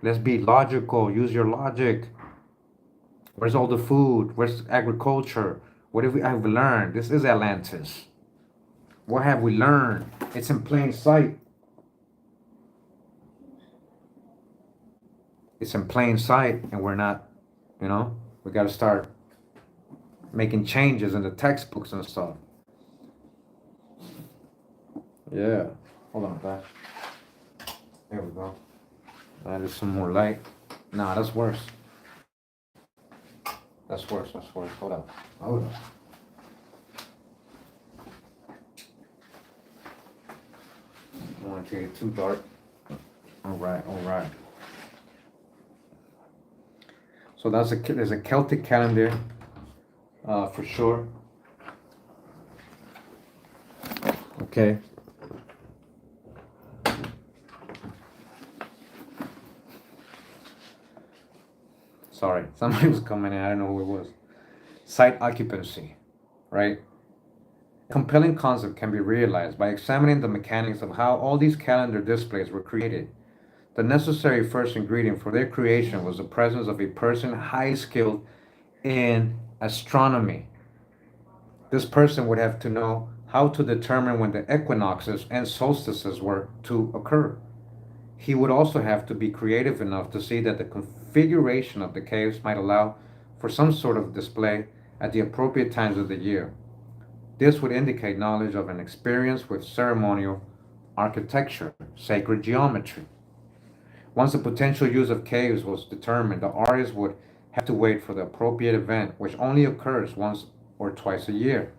Speaker 1: Let's be logical. Use your logic. Where's all the food? Where's agriculture? What have we learned? This is Atlantis. What have we learned? It's in plain sight. It's in plain sight, and we're not, we got to start making changes in the textbooks and stuff. Yeah. Hold on, guys. There we go. That is some more light. Nah, that's worse. That's worse. That's worse. Hold up. Hold up. I don't want to take it too dark. All right. All right. So there's a Celtic calendar, for sure. Okay. Sorry, somebody was coming in. I don't know who it was. Site occupancy, right? Compelling concept can be realized by examining the mechanics of how all these calendar displays were created. The necessary first ingredient for their creation was the presence of a person highly skilled in astronomy. This person would have to know how to determine when the equinoxes and solstices were to occur. He would also have to be creative enough to see that the configuration of the caves might allow for some sort of display at the appropriate times of the year. This would indicate knowledge of an experience with ceremonial architecture, sacred geometry. Once the potential use of caves was determined, the artist would have to wait for the appropriate event, which only occurs once or twice a year,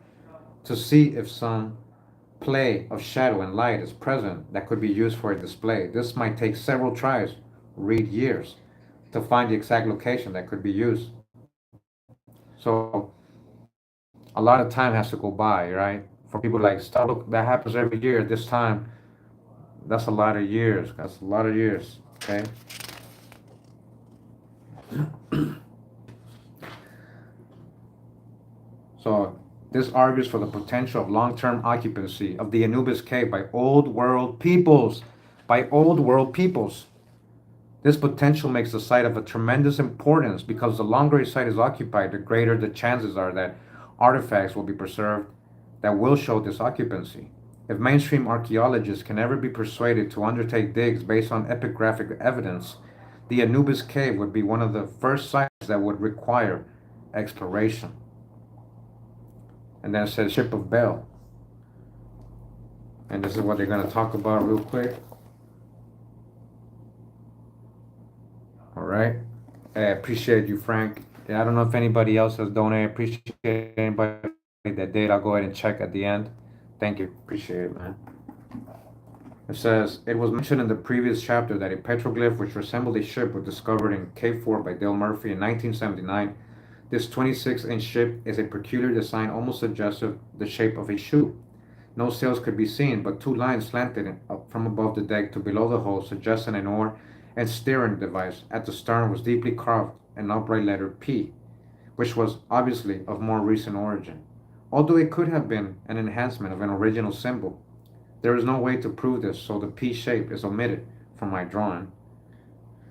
Speaker 1: to see if some play of shadow and light is present that could be used for a display. This might take several tries, read years, to find the exact location that could be used. So a lot of time has to go by, right? For people like, stop, look, that happens every year at this time. That's a lot of years. That's a lot of years, okay? So this argues for the potential of long-term occupancy of the Anubis cave by old world peoples. By old world peoples. This potential makes the site of a tremendous importance because the longer a site is occupied, the greater the chances are that artifacts will be preserved that will show this occupancy. If mainstream archaeologists can ever be persuaded to undertake digs based on epigraphic evidence, the Anubis cave would be one of the first sites that would require exploration. And then it says Ship of Bel. And this is what they're going to talk about real quick. All right. I appreciate you, Frank. I don't know if anybody else has donated. I appreciate anybody that did. I'll go ahead and check at the end. Thank you. Appreciate it, man. It says, it was mentioned in the previous chapter that a petroglyph which resembled a ship was discovered in Cave 4 by Dale Murphy in 1979. This 26-inch ship is a peculiar design, almost suggestive the shape of a shoe. No sails could be seen, but two lines slanted up from above the deck to below the hull, suggesting an oar and steering device. At the stern was deeply carved an upright letter P, which was obviously of more recent origin. Although it could have been an enhancement of an original symbol, there is no way to prove this, so the P shape is omitted from my drawing.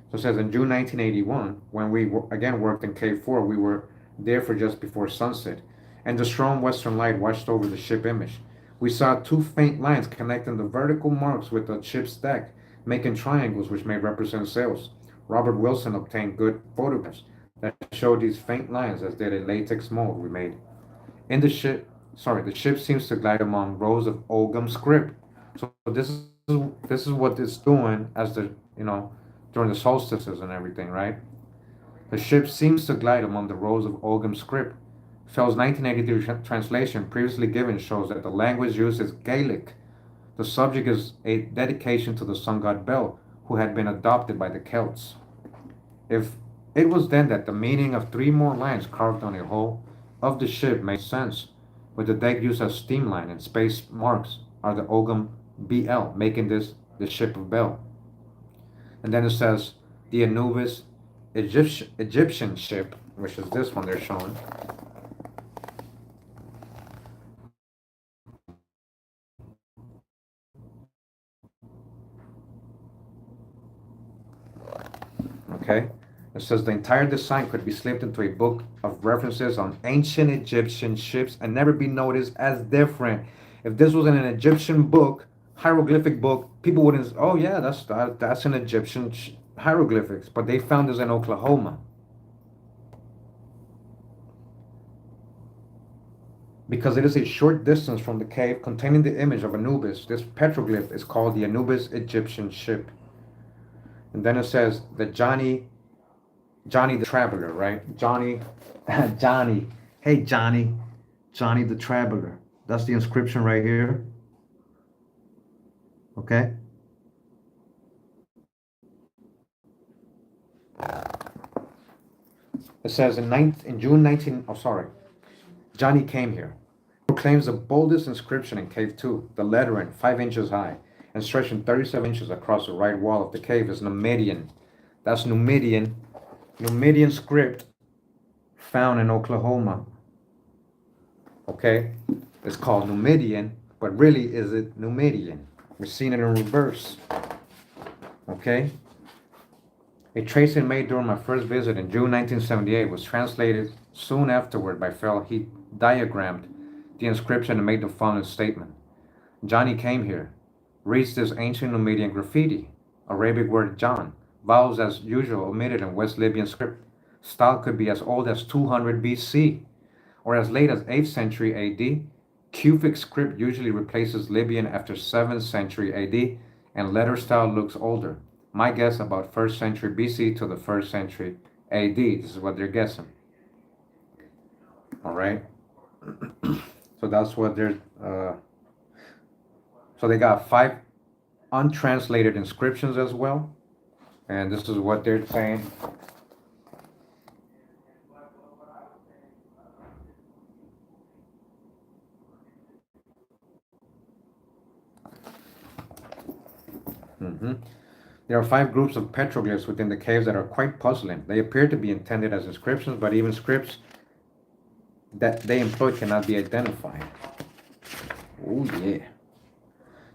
Speaker 1: So it says, in June 1981, when we again worked in Cave 4, we were there for just before sunset, and the strong western light washed over the ship image. We saw two faint lines connecting the vertical marks with the ship's deck, making triangles which may represent sails. Robert Wilson obtained good photographs that showed these faint lines, as did a latex mold we made. In the ship seems to glide among rows of Ogham script. So this is what it's doing as during the solstices and everything, right? The ship seems to glide among the rows of Ogham script. Fell's 1983 translation previously given shows that the language used is Gaelic. The subject is a dedication to the sun god Bel, who had been adopted by the Celts. If it was then that the meaning of three more lines carved on a hull of the ship made sense, with the deck used as steam line and space marks are the Ogum BL, making this the ship of Bel. And then it says the Anubis Egyptian ship, which is this one they're showing. Okay? It says the entire design could be slipped into a book of references on ancient Egyptian ships and never be noticed as different. If this was in an Egyptian book, hieroglyphic book, people wouldn't. Oh yeah, that's an Egyptian hieroglyphics. But they found this in Oklahoma because it is a short distance from the cave containing the image of Anubis. This petroglyph is called the Anubis Egyptian ship. And then it says that Johnny the Traveler, right? Johnny. Hey, Johnny the Traveler. That's the inscription right here. Okay? It says in June 19, oh, sorry. Johnny came here. Proclaims the boldest inscription in Cave 2, the lettering 5 inches high and stretching 37 inches across the right wall of the cave is Numidian. That's Numidian script found in Oklahoma. Okay? It's called Numidian, but really is it Numidian? We're seeing it in reverse. Okay? A tracing made during my first visit in June 1978 was translated soon afterward by Phil. He diagrammed the inscription and made the following statement. Johnny came here, reads this ancient Numidian graffiti, Arabic word John, vowels as usual omitted in West Libyan script. Style could be as old as 200 BC or as late as 8th century AD. Kufic script usually replaces Libyan after 7th century AD, and letter style looks older. My guess about 1st century BC to the 1st century AD. This is what they're guessing. All right. So that's what they're. So they got 5 untranslated inscriptions as well, and this is what they're saying. There are 5 groups of petroglyphs within the caves that are quite puzzling. They appear to be intended as inscriptions, but even scripts that they employ cannot be identified. Oh yeah.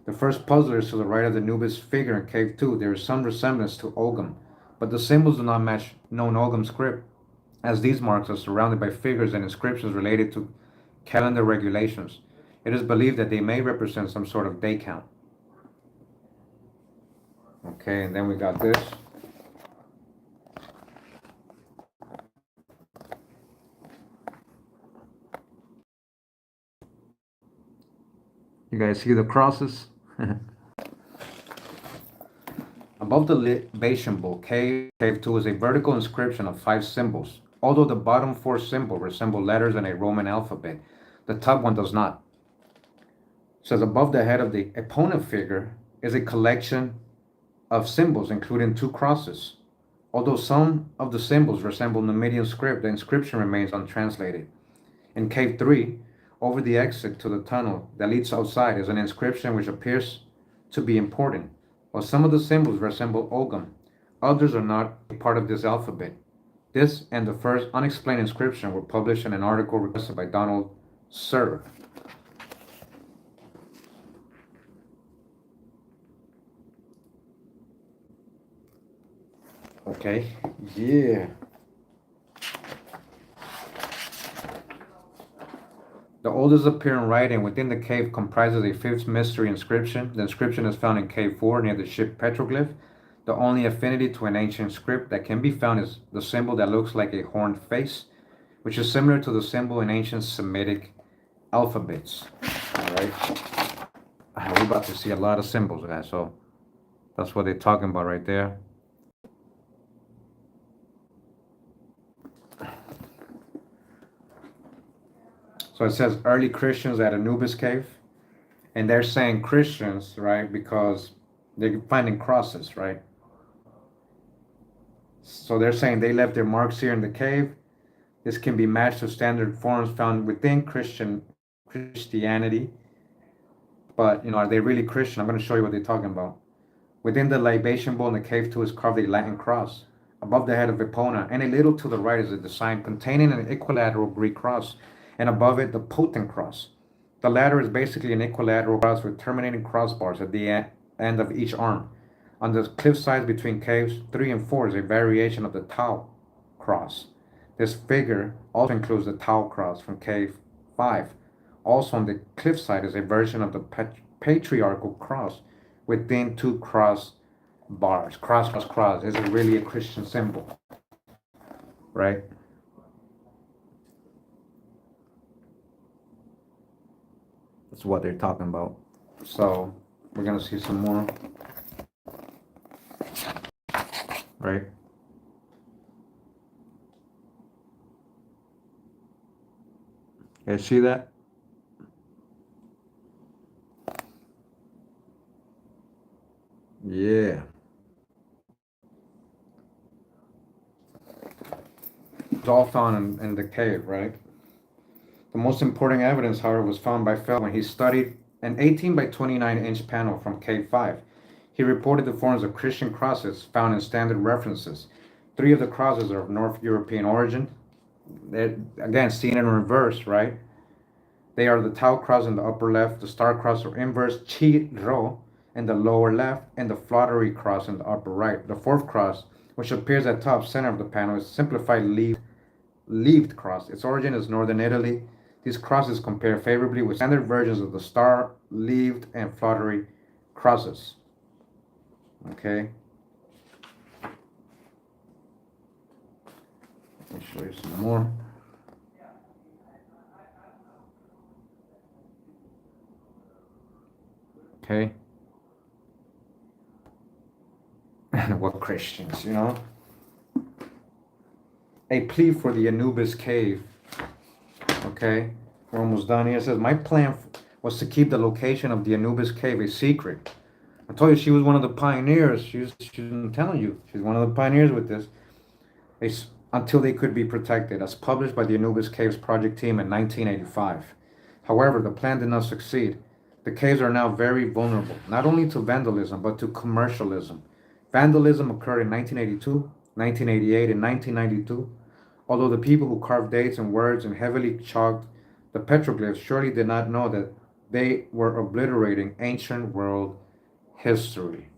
Speaker 1: The first puzzler is to the right of the Anubis figure in Cave 2. There is some resemblance to Ogum, but the symbols do not match known Ogum script, as these marks are surrounded by figures and inscriptions related to calendar regulations. It is believed that they may represent some sort of day count. Okay, and then we got this. You guys see the crosses? Above the libation bowl, Cave 2 is a vertical inscription of 5 symbols. Although the bottom 4 symbols resemble letters in a Roman alphabet, the top one does not. It says above the head of the opponent figure is a collection of symbols, including 2 crosses. Although some of the symbols resemble Numidian script, the inscription remains untranslated. In Cave 3, over the exit to the tunnel that leads outside is an inscription which appears to be important. While some of the symbols resemble Ogum, others are not a part of this alphabet. This and the first unexplained inscription were published in an article requested by Donald Sir. Okay, yeah. The oldest appearing writing within the cave comprises a 5th mystery inscription. The inscription is found in Cave 4 near the ship petroglyph. The only affinity to an ancient script that can be found is the symbol that looks like a horned face, which is similar to the symbol in ancient Semitic alphabets. All right. We're about to see a lot of symbols, guys. So that's what they're talking about right there. So it says early Christians at Anubis cave, and they're saying Christians, right, because they're finding crosses, right? So they're saying they left their marks here in the cave. This can be matched to standard forms found within Christianity. But, are they really Christian? I'm going to show you what they're talking about. Within the libation bowl in the cave too is carved a Latin cross. Above the head of Epona, and a little to the right is a design containing an equilateral Greek cross, and above it the potent cross. The latter is basically an equilateral cross with terminating crossbars at the end of each arm. On the cliff sides between caves 3 and 4 is a variation of the Tau cross. This figure also includes the Tau cross from cave 5. Also on the cliffside is a version of the patriarchal cross within 2 cross bars. Cross, cross, cross. This is really a Christian symbol, right? That's what they're talking about. So we're gonna see some more, right? You guys see that? Yeah. It's all found in the cave, right? The most important evidence, however, was found by Feld when he studied an 18 by 29-inch panel from Cave 5. He reported the forms of Christian crosses found in standard references. 3 of the crosses are of North European origin. They're, again, seen in reverse, right? They are the Tau cross in the upper left, the star cross or inverse Chi Rho in the lower left, and the flattery cross in the upper right. The 4th cross, which appears at top center of the panel, is simplified leaved cross. Its origin is northern Italy. These crosses compare favorably with standard versions of the star, leaved, and flattery crosses. Okay. Let me show you some more. Okay. What Christians, A plea for the Anubis cave. Okay, we're almost done here. It says, my plan was to keep the location of the Anubis cave a secret. I told you she was one of the pioneers. She's telling you. She's one of the pioneers with this. Until they could be protected, as published by the Anubis Caves project team in 1985. However, the plan did not succeed. The caves are now very vulnerable, not only to vandalism, but to commercialism. Vandalism occurred in 1982, 1988, and 1992. Although the people who carved dates and words and heavily chalked the petroglyphs surely did not know that they were obliterating ancient world history.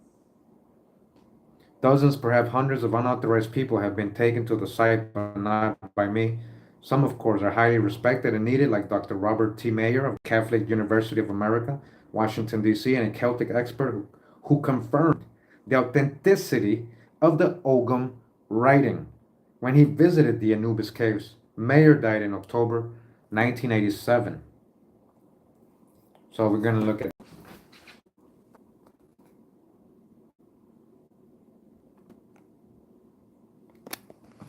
Speaker 1: Dozens, perhaps hundreds of unauthorized people have been taken to the site, but not by me. Some, of course, are highly respected and needed, like Dr. Robert T. Mayer of Catholic University of America, Washington, D.C., and a Celtic expert who confirmed the authenticity of the Ogham writing. When he visited the Anubis caves, Mayer died in October 1987. So we're going to look at.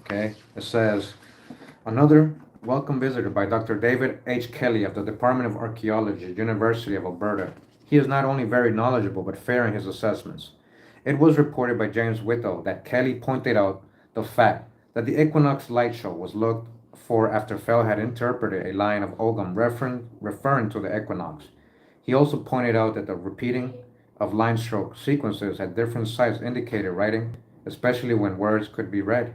Speaker 1: Okay, it says, another welcome visitor by Dr. David H. Kelly of the Department of Archaeology, University of Alberta. He is not only very knowledgeable, but fair in his assessments. It was reported by James Whittle that Kelly pointed out the fact that the equinox light show was looked for after Fell had interpreted a line of Ogham referring to the equinox. He also pointed out that the repeating of line stroke sequences at different sites indicated writing, especially when words could be read.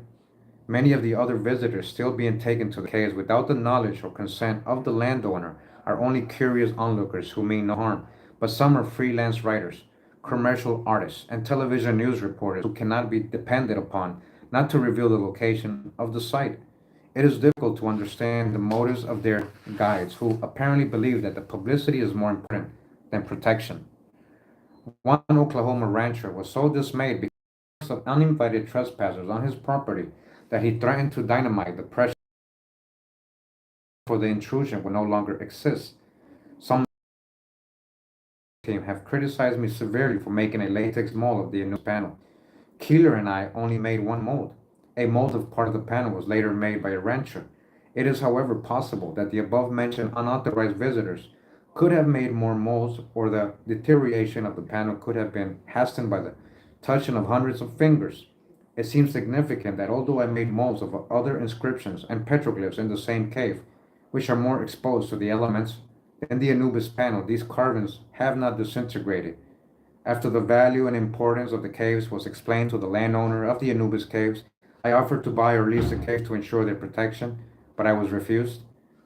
Speaker 1: Many of the other visitors still being taken to the caves without the knowledge or consent of the landowner are only curious onlookers who mean no harm, but some are freelance writers, commercial artists, and television news reporters who cannot be depended upon not to reveal the location of the site. It is difficult to understand the motives of their guides, who apparently believe that the publicity is more important than protection. One Oklahoma rancher was so dismayed because of uninvited trespassers on his property that he threatened to dynamite the pressure for the intrusion would no longer exist. Some team have criticized me severely for making a latex mold of the Anubis panel. Keeler and I only made one mold. A mold of part of the panel was later made by a rancher. It is, however, possible that the above-mentioned unauthorized visitors could have made more molds, or the deterioration of the panel could have been hastened by the touching of hundreds of fingers. It seems significant that although I made molds of other inscriptions and petroglyphs in the same cave, which are more exposed to the elements than the Anubis panel, these carvings have not disintegrated. After the value and importance of the caves was explained to the landowner of the Anubis caves, I offered to buy or lease the caves to ensure their protection, but I was refused.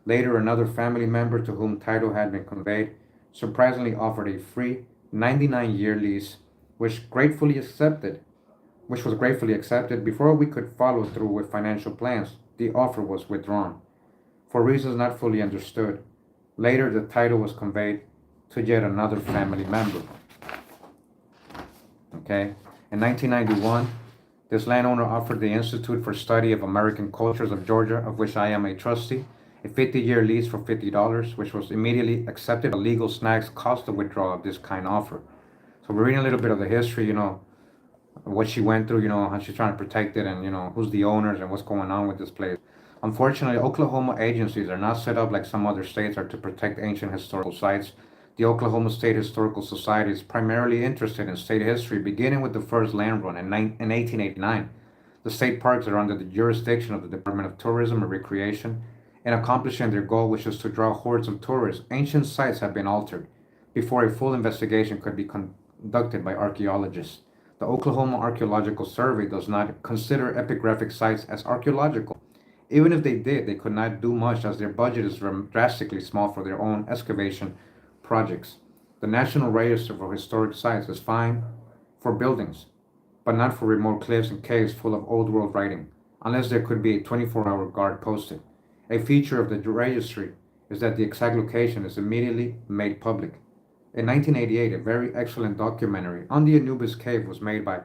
Speaker 1: Later, another family member to whom title had been conveyed surprisingly offered a free 99-year lease, which gratefully accepted, which was gratefully accepted. Before we could follow through with financial plans, the offer was withdrawn for reasons not fully understood. Later, the title was conveyed to yet another family member. Okay. In 1991, this landowner offered the Institute for Study of American Cultures of Georgia, of which I am a trustee, a 50-year lease for $50, which was immediately accepted. A legal snags caused the withdrawal of this kind offer. So we're reading a little bit of the history, what she went through, how she's trying to protect it, and who's the owners and what's going on with this place. Unfortunately, Oklahoma agencies are not set up like some other states are to protect ancient historical sites. The Oklahoma State Historical Society is primarily interested in state history, beginning with the first land run in 1889. The state parks are under the jurisdiction of the Department of Tourism and Recreation. In accomplishing their goal, which is to draw hordes of tourists, ancient sites have been altered before a full investigation could be conducted by archaeologists. The Oklahoma Archaeological Survey does not consider epigraphic sites as archaeological. Even if they did, they could not do much as their budget is drastically small for their own excavation projects. The National Register for Historic Sites is fine for buildings, but not for remote cliffs and caves full of old world writing, unless there could be a 24-hour guard posted. A feature of the registry is that the exact location is immediately made public. In 1988, a very excellent documentary on the Anubis cave was made by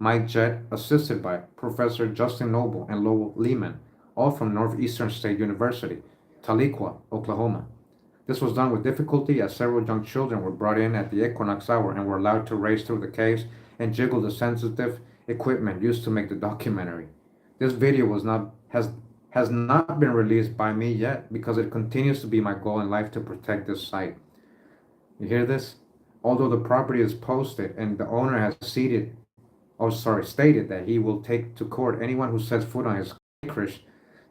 Speaker 1: Mike Jett, assisted by Professor Justin Noble and Lowell Lehman, all from Northeastern State University, Tahlequah, Oklahoma. This was done with difficulty as several young children were brought in at the equinox hour and were allowed to race through the caves and jiggle the sensitive equipment used to make the documentary. This video has not been released by me yet because it continues to be my goal in life to protect this site. You hear this? Although the property is posted and the owner has stated that he will take to court anyone who sets foot on his acreage,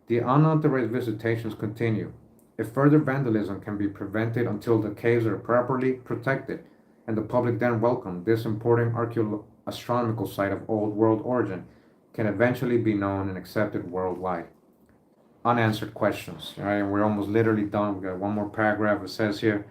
Speaker 1: the unauthorized visitations continue. If further vandalism can be prevented until the caves are properly protected and the public then welcome, this important astronomical site of old world origin can eventually be known and accepted worldwide. Unanswered questions. All right, we're almost literally done. We got one more paragraph. It says here,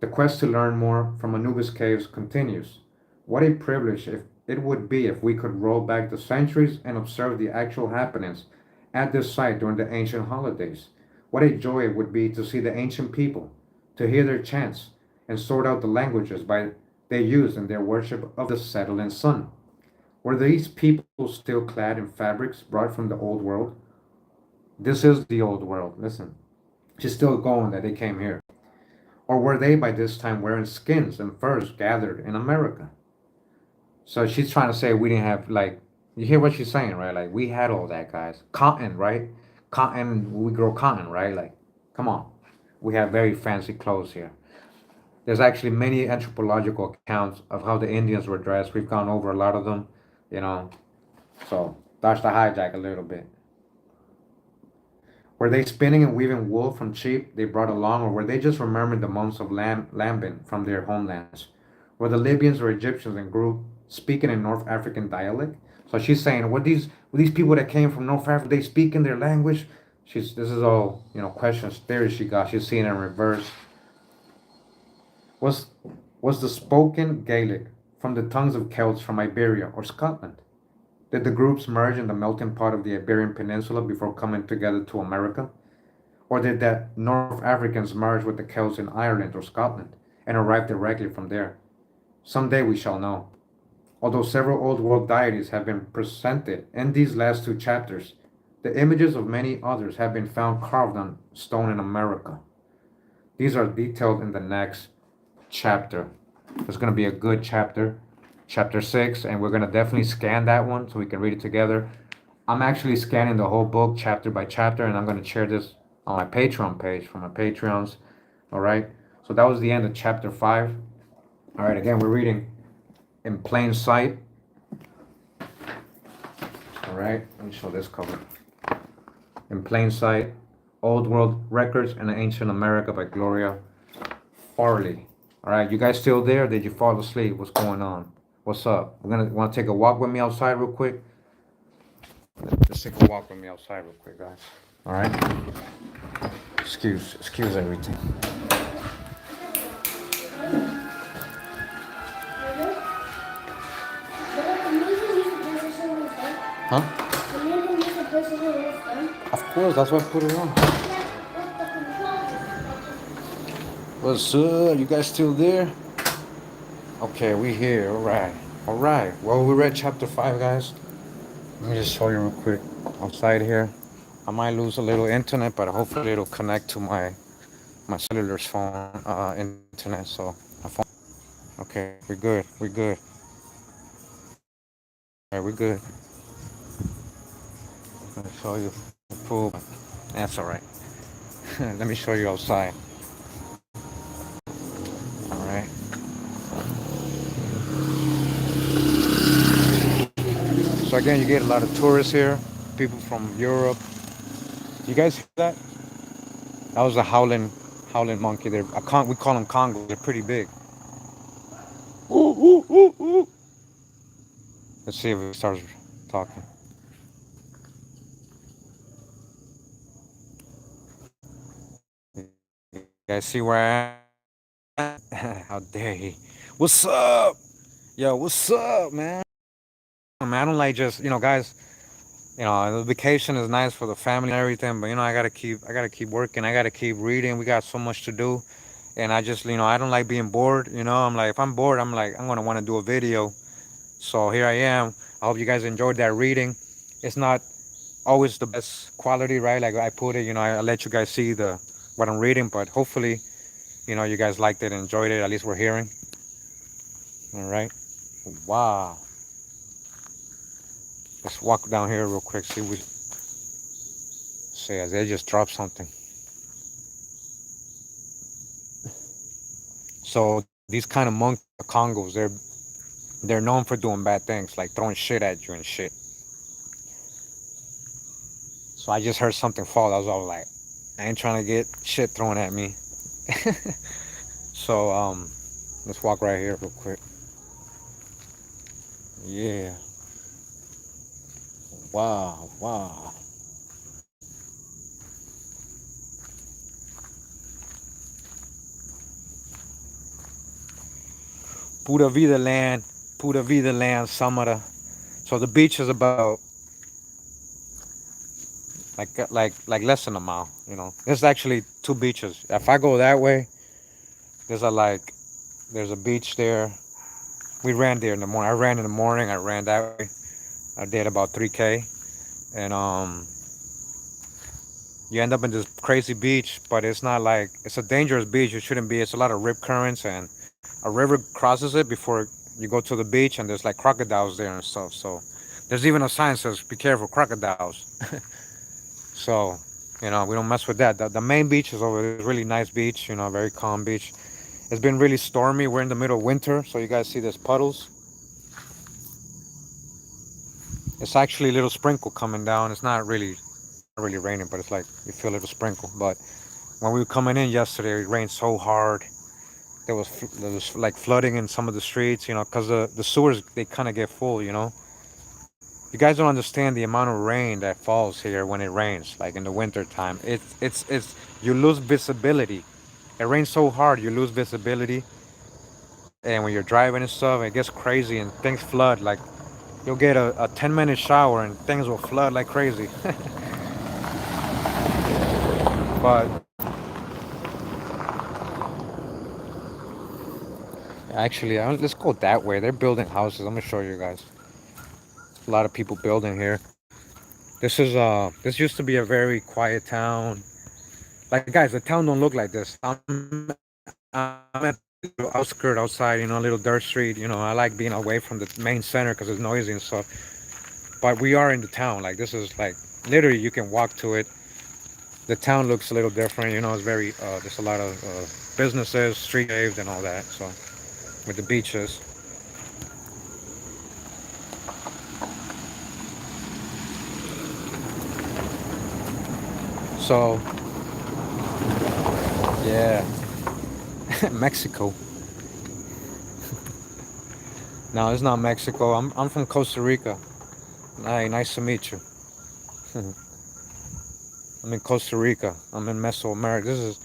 Speaker 1: the quest to learn more from Anubis caves continues. What a privilege it would be if we could roll back the centuries and observe the actual happenings at this site during the ancient holidays. What a joy it would be to see the ancient people, to hear their chants, and sort out the languages they used in their worship of the settling sun. Were these people still clad in fabrics brought from the old world? This is the old world. Listen, she's still going that they came here. Or were they by this time wearing skins and furs gathered in America? So she's trying to say we didn't have, like, you hear what she's saying, right? Like, we had all that, guys. Cotton, right? Cotton, we grow cotton, right? Like, come on. We have very fancy clothes here. There's actually many anthropological accounts of how the Indians were dressed. We've gone over a lot of them, you know. So that's the hijack a little bit. Were they spinning and weaving wool from sheep they brought along, or were they just remembering the months of lambing from their homelands? Were the Libyans or Egyptians in group speaking in North African dialect? So she's saying, were these people that came from North Africa, they speak in their language? This is all, questions, theories she got. She's seeing it in reverse. Was the spoken Gaelic from the tongues of Celts from Iberia or Scotland? Did the groups merge in the melting pot of the Iberian Peninsula before coming together to America? Or did the North Africans merge with the Celts in Ireland or Scotland and arrive directly from there? Someday we shall know. Although several old world deities have been presented in these last two chapters, the images of many others have been found carved on stone in America. These are detailed in the next chapter. It's going to be a good chapter, chapter 6, and we're going to definitely scan that one so we can read it together. I'm actually scanning the whole book chapter by chapter, and I'm going to share this on my Patreon page for my Patreons. All right, so that was the end of chapter 5. All right, again, we're reading in plain sight. right, let me show this cover. In Plain Sight, Old World Records in Ancient America by Gloria Farley. All right, you guys still there? Did you fall asleep? What's going on? What's up? We're gonna want to take a walk with me outside real quick. Let's take a walk with me outside real quick, guys. All right. Excuse everything. Huh? Of course, that's why I put it on. What's up? You guys still there? Okay, we here. All right. All right. Well, we read chapter 5, guys. Let me just show you real quick outside here. I might lose a little internet, but hopefully it'll connect to my cellular's phone internet. So my phone. Okay, we're good. We're good. All right, we're good. I'm gonna show you the pool. That's all right. Let me show you outside. All right. So again, you get a lot of tourists here, people from Europe. You guys hear that? That was a howling monkey. We call them Congos. They're pretty big. Ooh, ooh, ooh, ooh. Let's see if it starts talking. You guys see where I am? How dare he? What's up? Yo, what's up, man? I don't like just, guys, the vacation is nice for the family and everything, but I gotta keep working. I gotta keep reading. We got so much to do. And I just, I don't like being bored. I'm like, if I'm bored, I'm gonna want to do a video. So here I am. I hope you guys enjoyed that reading. It's not always the best quality, right? Like I put it, I let you guys see the what I'm reading, but hopefully, you guys liked it and enjoyed it. At least we're hearing. All right. Wow. Let's walk down here real quick. See as they just dropped something. So these kind of monk Congos, they're known for doing bad things, like throwing shit at you and shit. So I just heard something fall. I was all like, I ain't trying to get shit thrown at me. So let's walk right here real quick. Yeah. Wow, wow. Pura Vida Land, Samara. So the beach is about like less than a mile. There's actually two beaches. If I go that way, there's there's a beach there. We ran there in the morning. I ran in the morning. I ran that way. I did about 3K, and you end up in this crazy beach, but it's not like it's a dangerous beach. It shouldn't be. It's a lot of rip currents, and a river crosses it before you go to the beach, and there's like crocodiles there and stuff. So there's even a sign that says "Be careful, crocodiles." So we don't mess with that. The main beach is over there. It's a really nice beach. Very calm beach. It's been really stormy. We're in the middle of winter, so you guys see there's puddles. It's actually a little sprinkle coming down. It's not really raining, but it's like you feel a little sprinkle. But when we were coming in yesterday, it rained so hard. There was like flooding in some of the streets, because the sewers they kind of get full. You guys don't understand the amount of rain that falls here when it rains, like in the winter time. It's you lose visibility. It rains so hard, you lose visibility, and when you're driving and stuff, it gets crazy and things flood. Like you'll get a 10-minute shower and things will flood like crazy. But actually, let's go that way. They're building houses. I'm gonna show you guys. A lot of people building here. This used to be a very quiet town. Like guys, the town don't look like this. I'm at the outskirt outside, a little dirt street. I like being away from the main center because it's noisy and stuff. But we are in the town. Like this is like literally you can walk to it. The town looks a little different. It's very there's a lot of businesses, street paved and all that. So with the beaches. So yeah, Mexico. No, it's not Mexico. I'm from Costa Rica. Hey, nice to meet you. I'm in Costa Rica. I'm in Mesoamerica.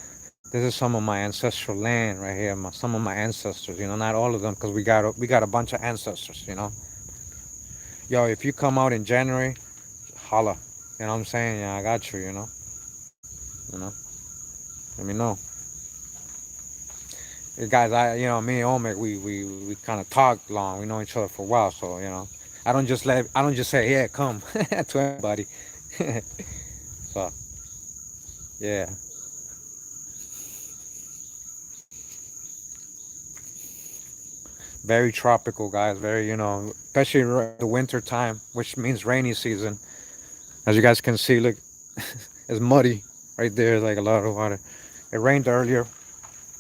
Speaker 1: This is some of my ancestral land right here. Some of my ancestors. Not all of them, because we got a bunch of ancestors. Yo, if you come out in January, holla. You know what I'm saying? Yeah, I got you. You know. Let me know. Hey, guys, me and Omek, we kind of talk long. We know each other for a while, so I don't just say yeah, come to everybody. So yeah, very tropical, guys. Very, especially the winter time, which means rainy season. As you guys can see, look, it's muddy right there, like a lot of water. It rained earlier.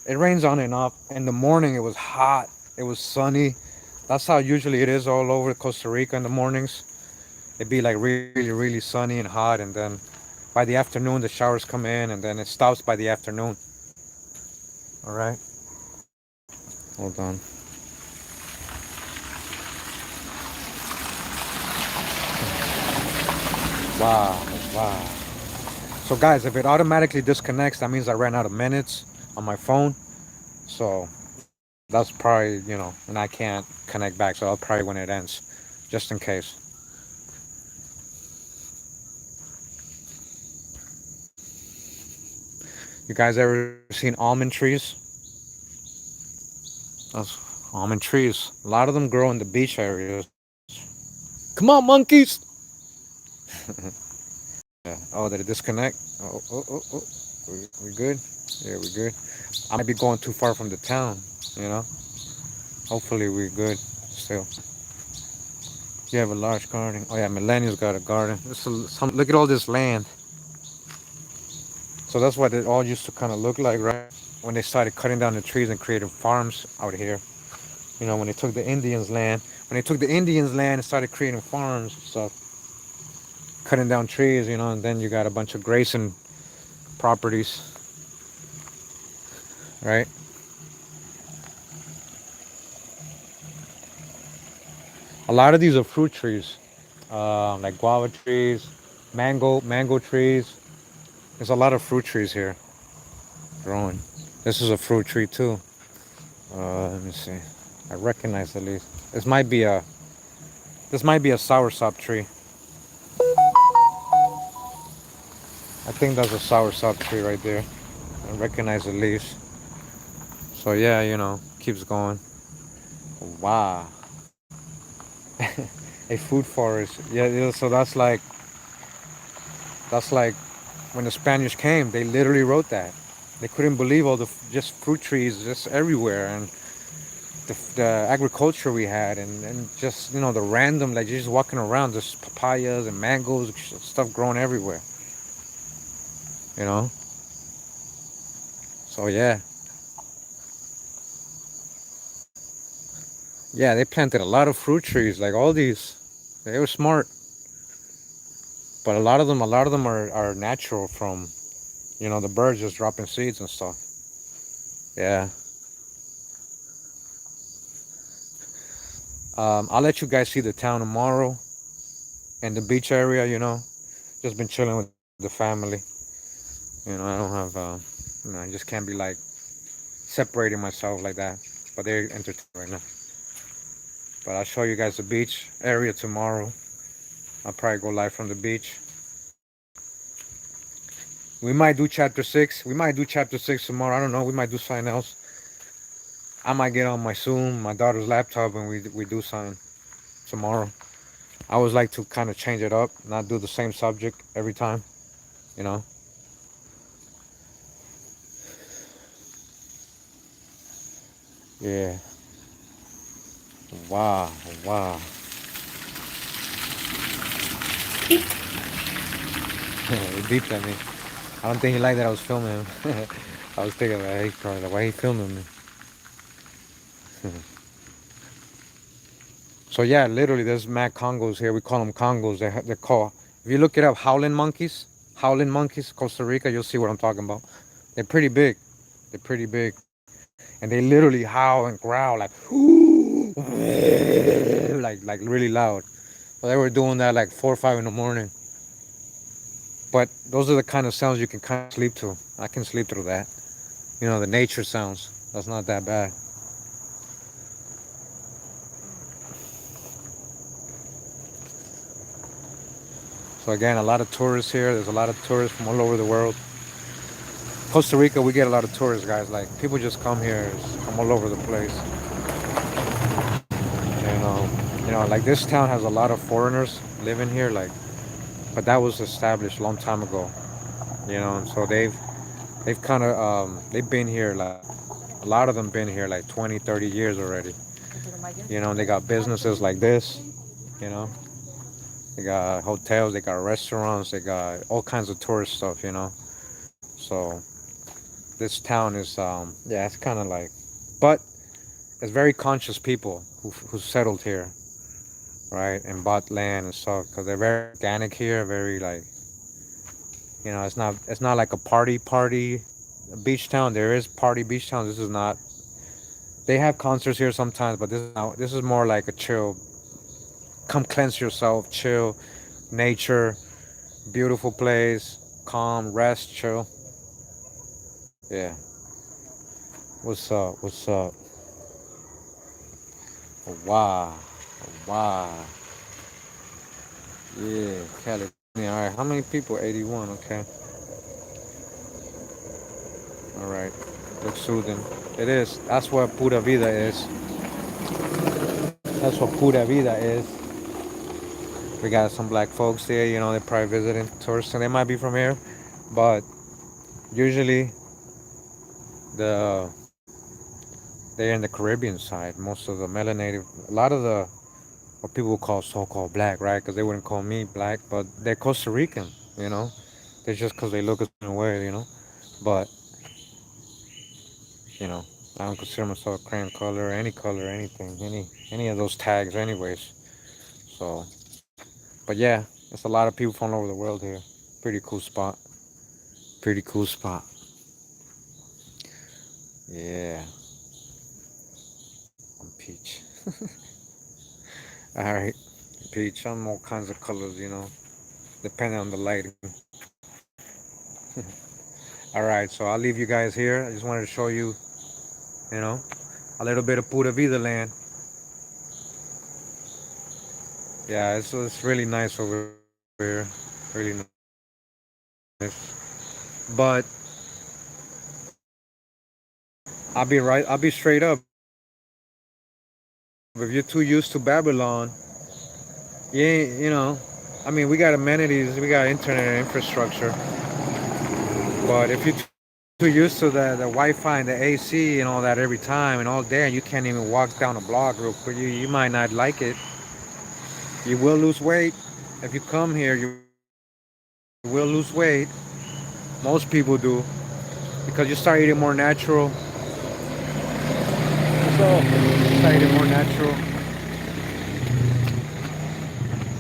Speaker 1: It rains on and off. In the morning, it was hot. It was sunny. That's how usually it is all over Costa Rica in the mornings. It'd be like really, really sunny and hot, and then by the afternoon, the showers come in, and then it stops by the afternoon. All right, hold on. Wow, wow. So guys, if it automatically disconnects, that means I ran out of minutes on my phone. So that's probably, and I can't connect back. So I'll probably when it ends, just in case. You guys ever seen almond trees? Those almond trees. A lot of them grow in the beach areas. Come on, monkeys! Yeah. Oh, did it disconnect? Oh. We good? Yeah, we good. I might be going too far from the town, you know? Hopefully we're good still. You have a large garden. Oh yeah, Millennial's got a garden. Look at all this land. So that's what it all used to kind of look like, right? When they started cutting down the trees and creating farms out here. When they took the Indians' land. When they took the Indians' land and started creating farms and stuff, cutting down trees, and then you got a bunch of grazing properties, right? A lot of these are fruit trees, like guava trees, mango trees. There's a lot of fruit trees here growing. This is a fruit tree too. Let me see. I recognize at least. This might be a soursop tree. I think that's a soursop tree right there. I recognize the leaves. So yeah, keeps going. Wow. A food forest. Yeah. So that's like when the Spanish came, they literally wrote that. They couldn't believe all the just fruit trees just everywhere, and the agriculture we had, and just the random, like, you're just walking around, just papayas and mangoes, stuff growing everywhere. You know. So yeah, they planted a lot of fruit trees, like all these. They were smart, but a lot of them are natural from the birds just dropping seeds and stuff. Yeah. I'll let you guys see the town tomorrow and the beach area. Just been chilling with the family. I don't have I just can't be like separating myself like that. But they're entertained right now. But I'll show you guys the beach area tomorrow. I'll probably go live from the beach. We might do chapter 6. We might do chapter 6 tomorrow. I don't know. We might do something else. I might get on my Zoom, my daughter's laptop, and we do something tomorrow. I always like to kind of change it up, not do the same subject every time, you know. Yeah. Wow. Wow. He beeped at me. I don't think he liked that I was filming him. I was thinking, like, hey, probably, like, why he filming me? So yeah, literally, there's mad Congos here. We call them Congos. They're called. If you look it up, howling monkeys. howling monkeys, Costa Rica, you'll see what I'm talking about. They're pretty big. They're pretty big. And they literally howl and growl like like really loud. So they were doing that like 4 or 5 in the morning. But those are the kind of sounds you can kind of sleep to. I can sleep through that. You know, the nature sounds. That's not that bad. So again, a lot of tourists here. There's a lot of tourists from all over the world. Costa Rica, we get a lot of tourists, guys. Like people just come here from all over the place. Like this town has a lot of foreigners living here. Like, but that was established a long time ago. And so they've kind of they've been here like a lot of them been here like 20, 30 years already. And they got businesses like this. You know, they got hotels, they got restaurants, they got all kinds of tourist stuff. So this town is yeah, it's kind of like, but it's very conscious people who settled here, right, and bought land and stuff because they're very organic here, very like, it's not like a party beach town. There is party beach town. This is not. They have concerts here sometimes, but this is more like a chill. Come cleanse yourself, chill, nature, beautiful place, calm, rest, chill. Yeah. What's up? What's up? Oh, wow. Oh, wow. Yeah, California. All right. How many people? 81. Okay. All right. Looks soothing. It is. That's what pura vida is. That's what pura vida is. We got some black folks there. They're probably visiting tourists, and they might be from here, but usually the they're in the Caribbean side. Most of the melanated, a lot of the what people call so-called black, right? Because they wouldn't call me black, but they're Costa Rican. You know, they're just because they look a certain way. But you know, I don't consider myself cream color, anything, any of those tags, anyways. So, but yeah, there's a lot of people from all over the world here. Pretty cool spot. Pretty cool spot. Yeah, I'm peach. All right, peach. I'm all kinds of colors, depending on the lighting. All right, so I'll leave you guys here. I just wanted to show you, you know, a little bit of Pura Vida land. Yeah, it's really nice over here. Really nice. But I'll be straight up. If you're too used to Babylon, you ain't, I mean, we got amenities, we got internet and infrastructure. But if you're too used to the Wi-Fi and the AC and all that every time and all day, and you can't even walk down a block real quick, you might not like it. You will lose weight if you come here. You will lose weight. Most people do because you start eating more natural. So you start eating more natural.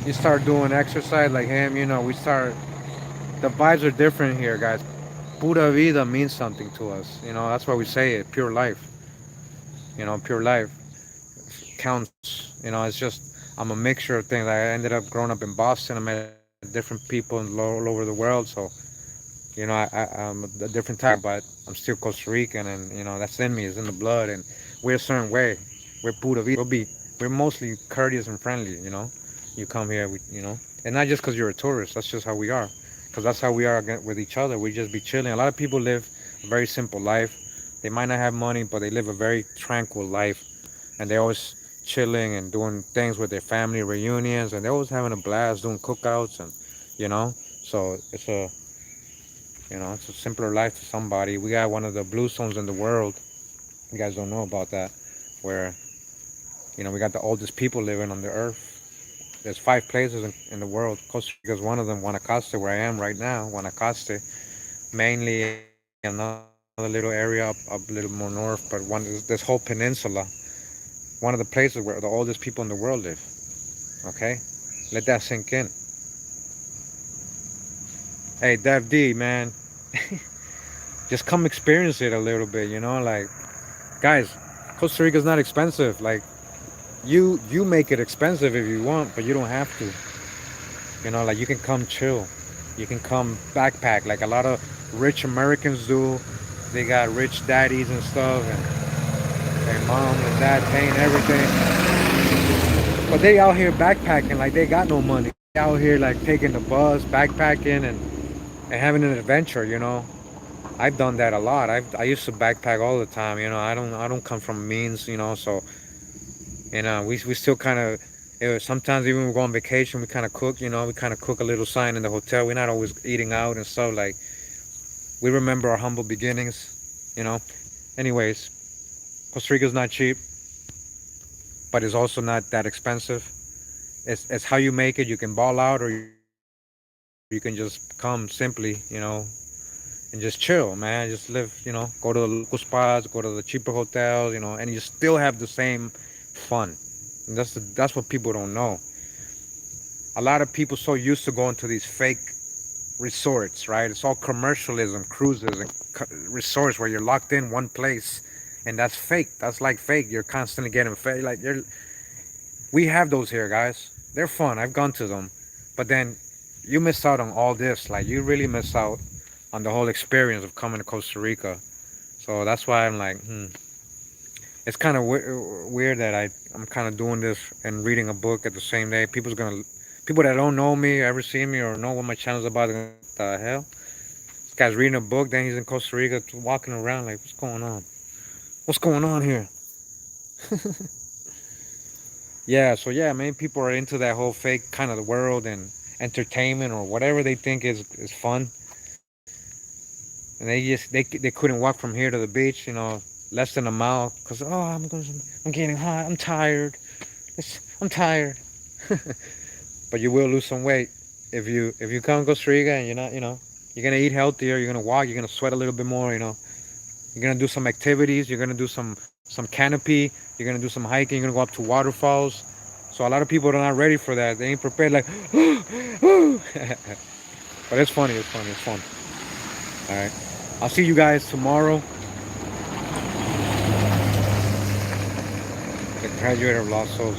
Speaker 1: You start doing exercise like him. We start. The vibes are different here, guys. Pura vida means something to us. That's why we say it. Pure life. Pure life counts. It's just I'm a mixture of things. I ended up growing up in Boston. I met different people all over the world. So I'm a different type, but I'm still Costa Rican, and that's in me. It's in the blood, and we're a certain way. We're pura vida. We're mostly courteous and friendly. You come here, and not just because you're a tourist. That's just how we are, because that's how we are with each other. We just be chilling. A lot of people live a very simple life. They might not have money, but they live a very tranquil life, and they're always chilling and doing things with their family reunions, and they're always having a blast doing cookouts, and you know. So it's a simpler life to somebody. We got one of the blue zones in the world. You guys don't know about that, where we got the oldest people living on the earth. There's 5 places in the world. Costa Rica is one of them. Guanacaste, where I am right now. Guanacaste, mainly another little area up a little more north. But this whole peninsula, one of the places where the oldest people in the world live. Okay, let that sink in. Hey, Dev D, man, just come experience it a little bit. Like, guys, Costa Rica's not expensive. Like, you make it expensive if you want, but you don't have to. Like you can come chill. You can come backpack like a lot of rich Americans do. They got rich daddies and stuff, and their mom and dad paying everything. But they out here backpacking like they got no money. They out here like taking the bus, backpacking, and having an adventure. I've done that a lot. I used to backpack all the time. I don't come from means. So we still kind of. Sometimes even when we go on vacation, we kind of cook. We kind of cook a little sign in the hotel. We're not always eating out and stuff. Like we remember our humble beginnings. Anyways, Costa Rica's not cheap, but it's also not that expensive. It's how you make it. You can ball out, or you can just come simply. And just chill, man. Just live. Go to the local spots, go to the cheaper hotels. And you still have the same fun. And that's what people don't know. A lot of people so used to going to these fake resorts, right? It's all commercialism, cruises, and resorts where you're locked in one place, and that's fake. That's like fake. You're constantly getting fake. Like we have those here, guys. They're fun. I've gone to them, but then you miss out on all this. Like you really miss out on the whole experience of coming to Costa Rica. So that's why I'm like, it's kind of weird that I'm kind of doing this and reading a book at the same day. People that don't know me, ever see me, or know what my channel's about, they're gonna, what the hell? This guy's reading a book, then he's in Costa Rica, walking around like, what's going on? What's going on here? Yeah, so yeah, many people are into that whole fake kind of world and entertainment or whatever they think is fun, and they couldn't walk from here to the beach, less than a mile, cause I'm getting hot, I'm tired, I'm tired. But you will lose some weight if you come to Costa Rica and you're not, you're gonna eat healthier, you're gonna walk, you're gonna sweat a little bit more, you're gonna do some activities, you're gonna do some canopy, you're gonna do some hiking, you're gonna go up to waterfalls. So a lot of people are not ready for that. They ain't prepared. Like, but it's funny. It's funny. It's fun. All right. I'll see you guys tomorrow. The graduate of Lost Souls.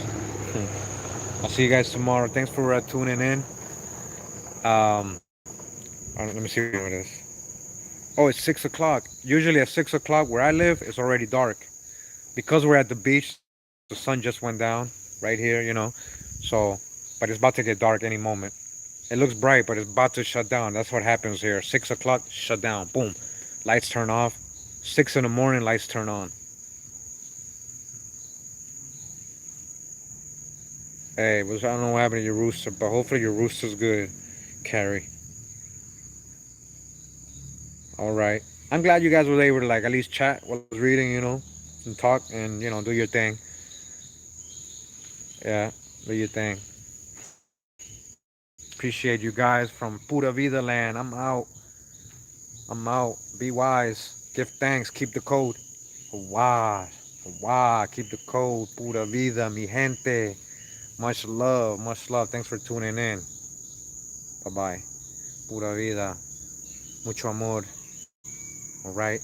Speaker 1: I'll see you guys tomorrow. Thanks for tuning in. Let me see what it is. Oh, it's 6 o'clock. Usually at 6 o'clock where I live, it's already dark. Because we're at the beach, the sun just went down right here. So, but it's about to get dark any moment. It looks bright, but it's about to shut down. That's what happens here. 6 o'clock, shut down. Boom. Lights turn off. 6 in the morning, lights turn on. Hey, I don't know what happened to your rooster, but hopefully your rooster's good, Carrie. All right. I'm glad you guys were able to like at least chat while I was reading, and talk and do your thing. Yeah, do your thing. Appreciate you guys from Pura Vida land. I'm out. I'm out. Be wise. Give thanks. Keep the code. Wow. Wow. Keep the code. Pura vida, mi gente. Much love. Much love. Thanks for tuning in. Bye bye. Pura vida. Mucho amor. All right.